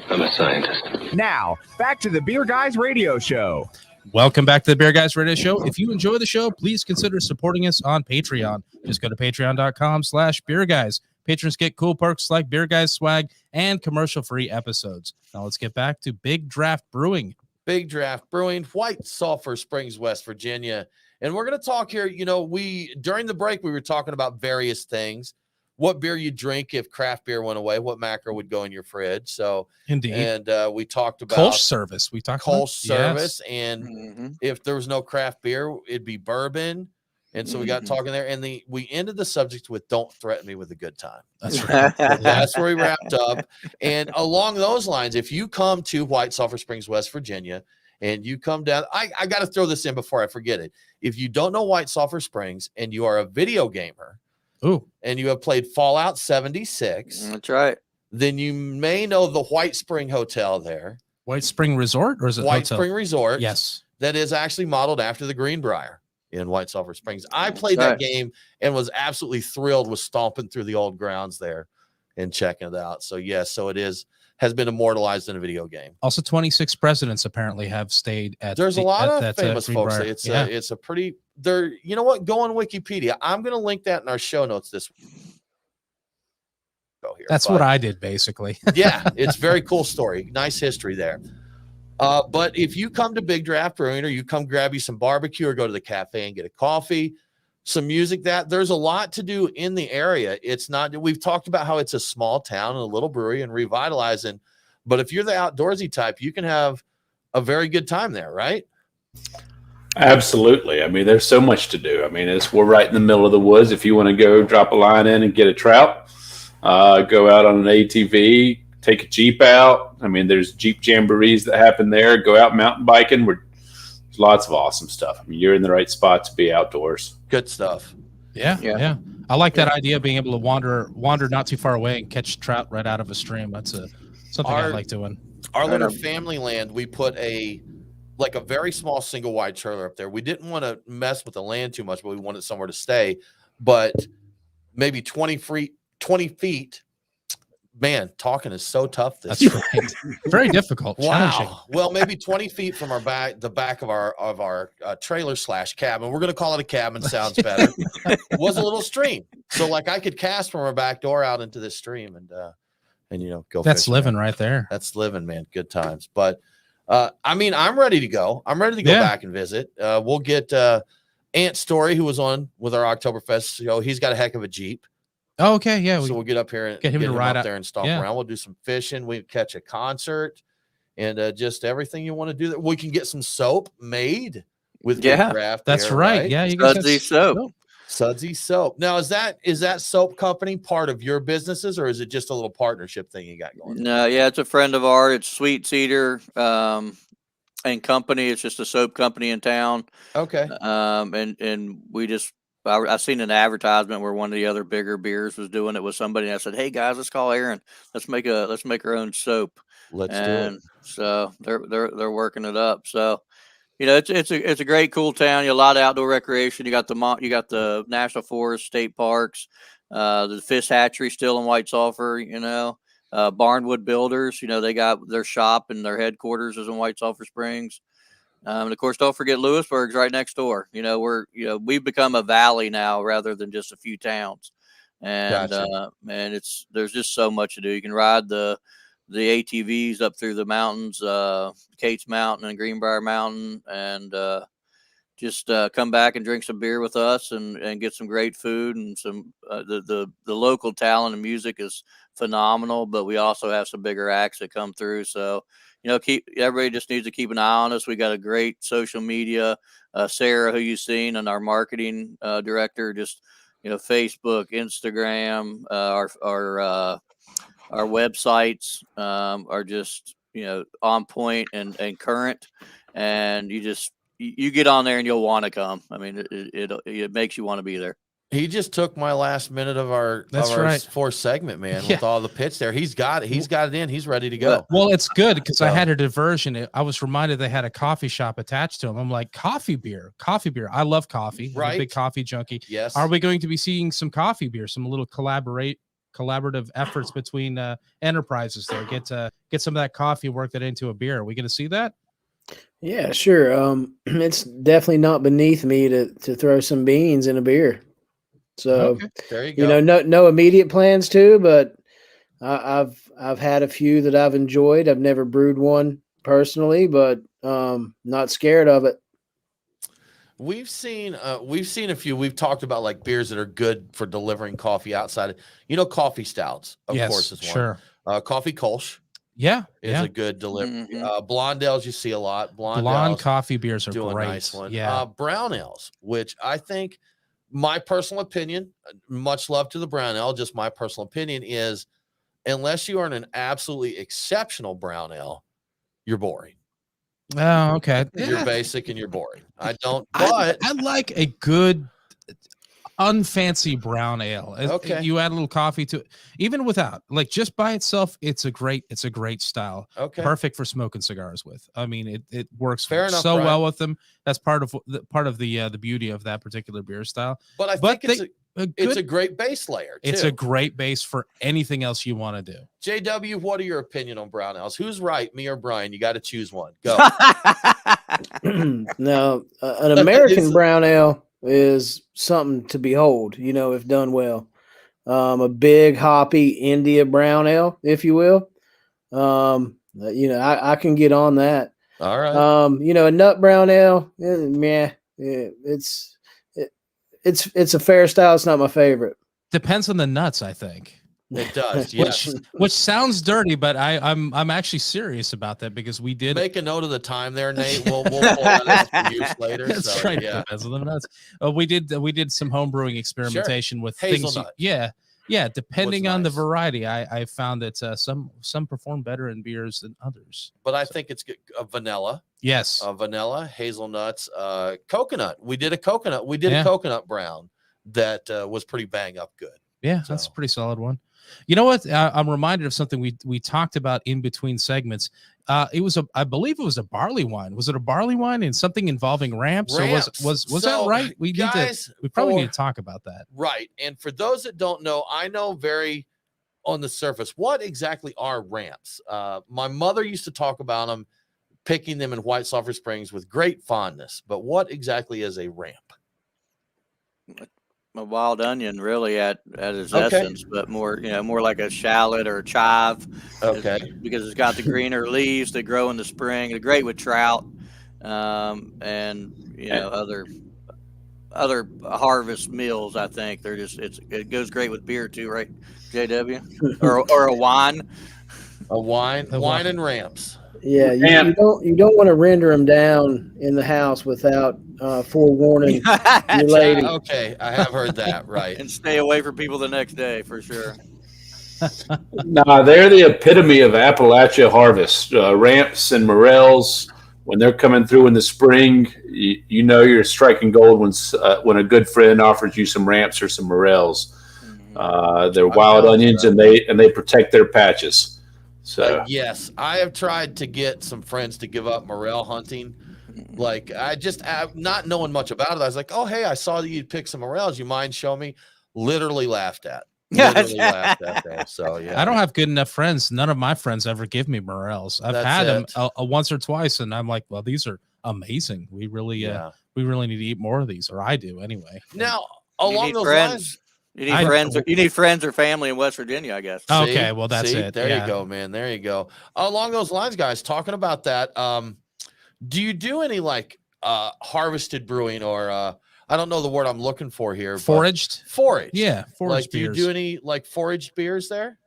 I'm a scientist. Now, back to the Beer Guys radio show. Welcome back to the Beer Guys Radio Show. If you enjoy the show, please consider supporting us on Patreon. Just go to patreon.com/beerguys. Patrons get cool perks like Beer Guys swag and commercial-free episodes. Now let's get back to Big Draft Brewing. Big Draft Brewing, White Sulphur Springs, West Virginia. And we're going to talk here, during the break, we were talking about various things. What beer you drink if craft beer went away, what macro would go in your fridge. So Indeed. And we talked about Kolsch service. We talked about Kolsch service. Yes. And if there was no craft beer, it'd be bourbon. And so we got talking there, and we ended the subject with "Don't threaten me with a good time." That's right. That's where we wrapped up. And along those lines, if you come to White Sulphur Springs, West Virginia, and you come down, I got to throw this in before I forget it. If you don't know White Sulphur Springs and you are a video gamer, and you have played Fallout 76, that's right, then you may know the White Spring Hotel there. White Spring Resort, or is it White hotel? Spring Resort? Yes. That is actually modeled after the Greenbrier in White Sulphur Springs. I played that game and was absolutely thrilled with stomping through the old grounds there and checking it out. So yes, so it has been immortalized in a video game. Also, 26 presidents apparently have stayed at. There's a lot of that, famous folks. Greenbrier. It's a pretty. There. You know what? Go on Wikipedia. I'm going to link that in our show notes this week. Go here. That's what I did basically. Yeah, it's very cool story. Nice history there. But if you come to Big Draft Brewing, or you come grab you some barbecue, or go to the cafe and get a coffee, some music, there's a lot to do in the area. It's not, we've talked about how it's a small town and a little brewery and revitalizing, but if you're the outdoorsy type, you can have a very good time there, right? Absolutely. I mean, there's so much to do. I mean, we're right in the middle of the woods. If you want to go drop a line in and get a trout, go out on an ATV, take a Jeep out. I mean, there's Jeep jamborees that happen there. Go out mountain biking. There's lots of awesome stuff. I mean, you're in the right spot to be outdoors. Good stuff. Yeah. I like that idea of being able to wander not too far away and catch trout right out of a stream. That's something I like doing. Our little family land, we put a very small single wide trailer up there. We didn't want to mess with the land too much, but we wanted somewhere to stay. But maybe 20 feet. Man, talking is so tough. That's right. Very difficult. Wow. Well, maybe 20 feet from the back of our trailer / cabin. We're going to call it a cabin. Sounds better. Was a little stream, so I could cast from our back door out into this stream and go. That's living right there. That's living, man. Good times. But I mean, I'm ready to go. I'm ready to go back and visit. We'll get Ant Story, who was on with our Oktoberfest show. He's got a heck of a Jeep. Oh, okay, yeah. So we'll get up here and get him to ride up there and stomp around. We'll do some fishing. We catch a concert, and just everything you want to do. We can get some soap made with Big Draft. That's right. Yeah, you got Sudsy soap. Sudsy soap. Now, is that soap company part of your businesses, or is it just a little partnership thing you got going? No, yeah, it's a friend of ours. It's Sweet Cedar and Company. It's just a soap company in town. Okay. And we just. I seen an advertisement where one of the other bigger beers was doing it with somebody, and I said, "Hey guys, let's call Aaron. Let's make our own soap." Let's do it. So they're working it up. So, it's a great, cool town. A lot of outdoor recreation. You got the National Forest, state parks, the fish hatchery still in White Sulphur. Barnwood Builders. They got their shop and their headquarters is in White Sulphur Springs. And of course, don't forget Lewisburg's right next door. We've become a valley now rather than just a few towns. And Gotcha. there's just so much to do. You can ride the the ATVs up through the mountains, Cates Mountain and Greenbrier Mountain, and just come back and drink some beer with us and get some great food and some the local talent and music is phenomenal, but we also have some bigger acts that come through. So, everybody just needs to keep an eye on us. We got a great social media, Sarah, who you've seen, and our marketing director, just, Facebook, Instagram, our websites are just, on point and current, and you get on there and you'll want to come. I mean, it makes you want to be there. He just took my last minute of our fourth segment, man, with all the pitch there. He's got it. He's got it in. He's ready to go. Well, it's good because I had a diversion. I was reminded they had a coffee shop attached to them. I'm like, coffee beer. I love coffee. I'm a big coffee junkie. Yes. Are we going to be seeing some coffee beer, some little collaborative efforts between enterprises there? Get some of that coffee, work that into a beer. Are we going to see that? Yeah, sure. It's definitely not beneath me to throw some beans in a beer. So there you go. No immediate plans to, but I've had a few that I've enjoyed. I've never brewed one personally, but not scared of it. We've seen a few. We've talked about like beers that are good for delivering coffee outside. Coffee stouts, of course, is one. Sure. Coffee Kolsch. Is a good delivery. Blonde you see a lot. Blonde coffee beers are doing great. A nice one. Yeah. Brown ales, which I think, my personal opinion, much love to the brown ale, just my personal opinion is, unless you are an absolutely exceptional brown ale, you're boring. Oh, okay. You're basic and you're boring. I don't. But I like a good unfancy brown ale. Okay. You add a little coffee to it, even without, like, just by itself, it's a great style. Okay. Perfect for smoking cigars with. I mean, it works Fair enough, so Brian. well with them. That's part of the beauty of that particular beer style. But I think it's a great base layer, too. It's a great base for anything else you want to do. JW, what are your opinion on brown ales? Who's right, me or Brian? You got to choose one. Go. Now, an American brown ale is something to behold, if done well. A big hoppy India brown ale, if you will. I can get on that. All right. A nut brown ale, it's a fair style. It's not my favorite. Depends on the nuts, I think. It does, yes. Which sounds dirty, but I'm actually serious about that because we did make a note of the time there, Nate. We'll pull that out for use later. That's right. Yeah. Depends on the nuts. We did some home brewing experimentation with hazelnut. Things. Yeah. Depending on the nice. variety, I found that some perform better in beers than others. But I think it's good. Vanilla. Yes. Vanilla, hazelnuts, coconut. We did a coconut. We did a coconut brown that was pretty bang up good. Yeah, that's a pretty solid one. You know what? I'm reminded of something we talked about in between segments. I believe it was a barley wine. Was it a barley wine and something involving ramps? Or was that right? We probably need to talk about that. Right. And for those that don't know, I know very on the surface, what exactly are ramps? My mother used to talk about them, picking them in White Sulphur Springs with great fondness. But what exactly is a ramp? A wild onion, really, at its essence, but more like a shallot or a chive. Okay. Because it's got the greener leaves that grow in the spring. They're great with trout, and other harvest meals. I think it goes great with beer too, right, JW? or a wine. Wine and ramps. Yeah, you don't want to render them down in the house without forewarning your lady. Okay, I have heard that, right. And stay away from people the next day for sure. Nah, they're the epitome of Appalachia harvest. Ramps and morels, when they're coming through in the spring, you're striking gold when a good friend offers you some ramps or some morels. They're wild onions, and they protect their patches. So yes, I have tried to get some friends to give up morel hunting. Like not knowing much about it, I was like, "Oh, hey, I saw that you'd pick some morels. You mind showing me?" Literally laughed at. Laughed at that. So yeah, I don't have good enough friends. None of my friends ever give me morels. I've had them once or twice, and I'm like, "Well, these are amazing. We really need to eat more of these, or I do anyway." Now, along those lines. You need friends or family in West Virginia, I guess. Okay, well that's it. There you go, man. There you go. Along those lines, guys, talking about that, do you do any like harvested brewing or I don't know the word I'm looking for here. Foraged? Foraged. Yeah, foraged like, beers. Do you do any like foraged beers there?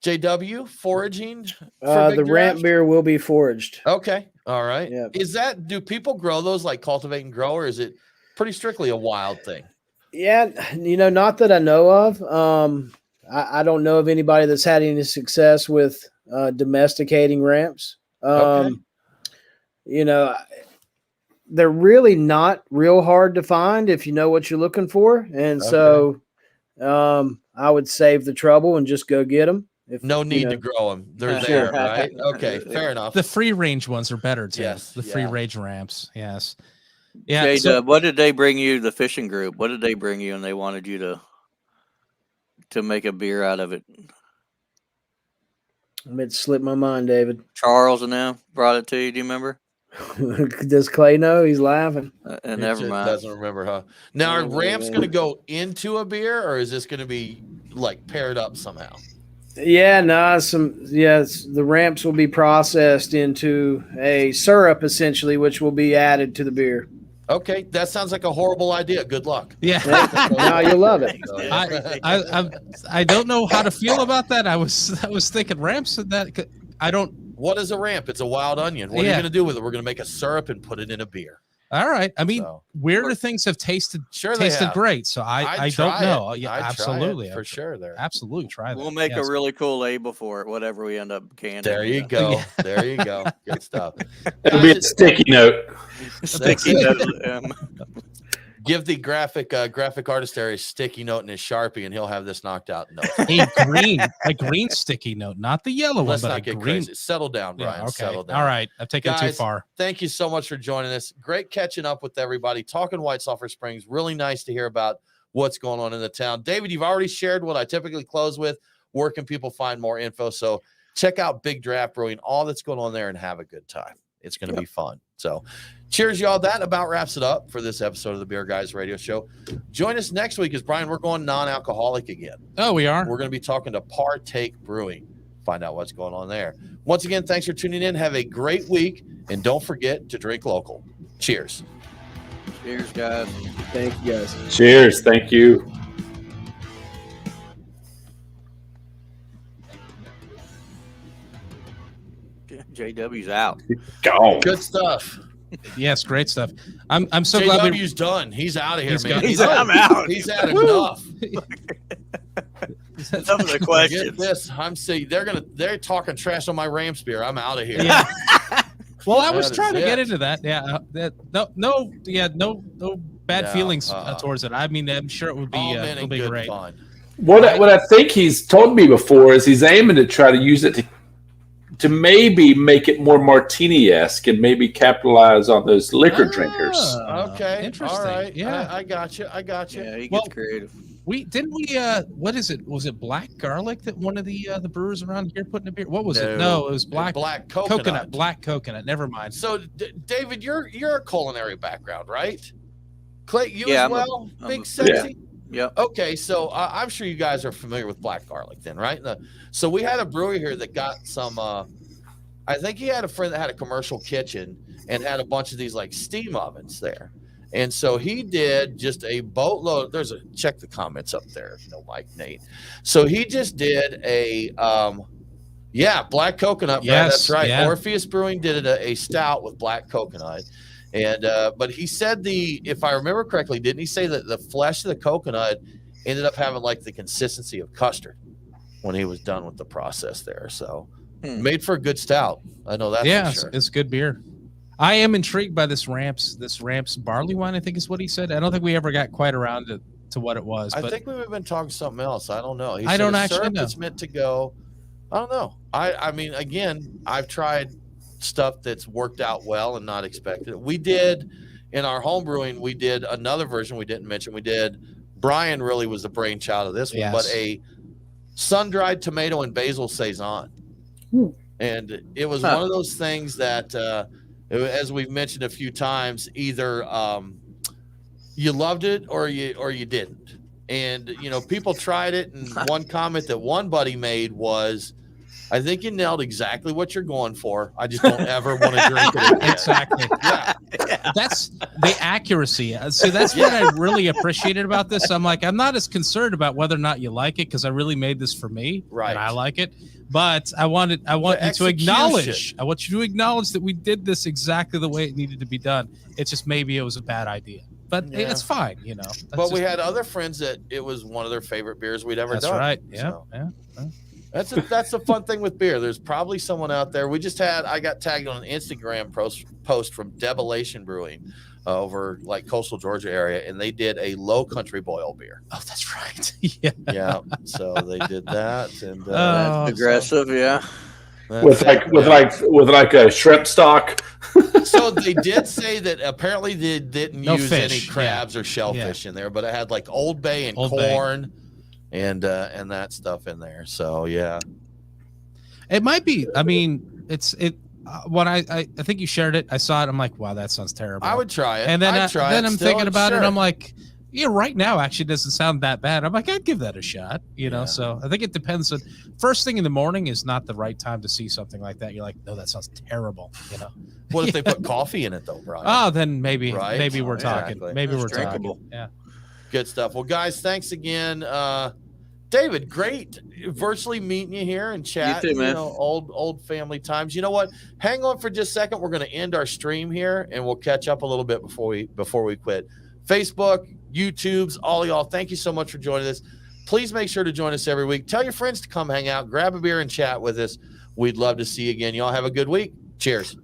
JW, foraging? The ramp beer will be foraged. Okay. All right. Yeah. Do people grow those like cultivate and grow, or is it pretty strictly a wild thing? Yeah, not that I know of. I don't know of anybody that's had any success with domesticating ramps. Okay. They're really not real hard to find if you know what you're looking for. And so I would save the trouble and just go get them. No need to grow them. They're there, right? Okay, fair enough. The free range ones are better too. Yes, the free range ramps. Yes. Yeah. Jay, what did they bring you? The fishing group. What did they bring you? And they wanted you to make a beer out of it. It slipped my mind, David. Charles and them brought it to you. Do you remember? Does Clay know? He's laughing. Never mind. Doesn't remember, huh? Now, are ramps going to go into a beer, or is this going to be like paired up somehow? Yeah, the ramps will be processed into a syrup essentially, which will be added to the beer. Okay, that sounds like a horrible idea. Good luck. Yeah, no, you'll love it. I don't know how to feel about that. I was thinking ramps and that I don't. What is a ramp? It's a wild onion. What are you going to do with it? We're going to make a syrup and put it in a beer. All right. I mean, weirder things have tasted great. So I don't know. Yeah, absolutely. For sure. There. Absolutely. Try that. We'll make a really cool label for it, whatever we end up canning. There you go. There you go. Good stuff. It'll be a sticky note. Sticky note. Give the graphic artist there a sticky note and a Sharpie, and he'll have this knocked out. No. a green sticky note, not the yellow Let's one, but not get green. crazy. Settle down, Brian. Okay. Settle down. All right. I've taken it too far. Thank you so much for joining us. Great catching up with everybody. Talking White Sulphur Springs. Really nice to hear about what's going on in the town. David, you've already shared what I typically close with. Where can people find more info? So check out Big Draft Brewing, all that's going on there, and have a good time. It's going to be fun. So cheers, y'all. That about wraps it up for this episode of the Beer Guys Radio Show. Join us next week as Brian, we're going non-alcoholic again. Oh, we are? We're going to be talking to Partake Brewing. Find out what's going on there. Once again, thanks for tuning in. Have a great week. And don't forget to drink local. Cheers. Cheers, guys. Thank you, guys. Cheers. Thank you. JW's out. Gone. Good stuff. Yes, great stuff. I'm so JW's glad JW's done. He's out of here, man. I'm out. He's had enough. Some of the questions. Get this. They're talking trash on my Rams beer. I'm out of here. Yeah. Well, I was trying to get into that. Yeah. No bad feelings towards it. I mean, I'm sure it would be it'll be great. Fun. What I think he's told me before is he's aiming to try to use it to maybe make it more martini-esque and maybe capitalize on those liquor drinkers. Okay. Interesting. All right. Yeah. I got you. Yeah, he gets creative. What is it? Was it black garlic that one of the brewers around here put in a beer? What was it? No, it was black coconut. Black coconut. Never mind. So, David, you're a culinary background, right? Clay, you as well? Big Sexy? Yeah. Okay, so I'm sure you guys are familiar with black garlic then, right? So we had a brewery here that got some, I think he had a friend that had a commercial kitchen and had a bunch of these like steam ovens there. And so he did just a boatload. Check the comments up there. No, Mike, Nate. So he just did a, black coconut. Yes, that's right. Yeah. Orpheus Brewing did a stout with black coconut. And but he said if I remember correctly, didn't he say that the flesh of the coconut ended up having like the consistency of custard when he was done with the process there? So made for a good stout. I know that. Yeah, for sure. It's good beer. I am intrigued by this Ramps barley wine, I think is what he said. I don't think we ever got quite around to what it was. I think we've been talking something else. I don't know. I don't actually know. It's meant to go. I don't know. I mean, again, I've tried stuff that's worked out well and not expected. We did in our home brewing, we did another version we didn't mention. Brian really was the brainchild of this one, but a sun-dried tomato and basil saison. And it was one of those things that as we've mentioned a few times, either you loved it or you didn't. And, you know, people tried it. And one comment that one buddy made was, I think you nailed exactly what you're going for. I just don't ever want to drink it again. Exactly. Yeah. That's the accuracy. So that's what I really appreciated about this. I'm like, I'm not as concerned about whether or not you like it because I really made this for me. Right. And I like it. But I want you to acknowledge. I want you to acknowledge that we did this exactly the way it needed to be done. It's just maybe it was a bad idea. But it's fine, you know. But we had other friends that it was one of their favorite beers we'd ever done. That's right. Yeah. So. Yeah. That's the fun thing with beer. There's probably someone out there. I got tagged on an Instagram post from Debilation Brewing over like coastal Georgia area, and they did a low country boil beer. Oh, that's right. Yeah. So they did that, and that's aggressive. Yeah. With a shrimp stock. So they did say that apparently they didn't use fish. any crabs or shellfish in there, but it had like Old Bay and corn. And that stuff in there. So yeah, it might be. I mean, when I think you shared it, I saw it. I'm like, wow, that sounds terrible. I would try it. And then I'm thinking about it. Sure. I'm like, yeah, right now actually doesn't sound that bad. I'm like, I'd give that a shot. You know, so I think it depends on. First thing in the morning is not the right time to see something like that. You're like, no, that sounds terrible. You know. What if they put coffee in it though, Brian? Oh, then maybe we're talking. Exactly. Maybe That's we're drinkable. talking. Yeah. Good stuff. Well, guys, thanks again. David, great virtually meeting you here and chat. You too, man. You know, old family times. You know what? Hang on for just a second. We're going to end our stream here, and we'll catch up a little bit before we quit. Facebook, YouTube's, all y'all, thank you so much for joining us. Please make sure to join us every week. Tell your friends to come hang out, grab a beer, and chat with us. We'd love to see you again. Y'all have a good week. Cheers.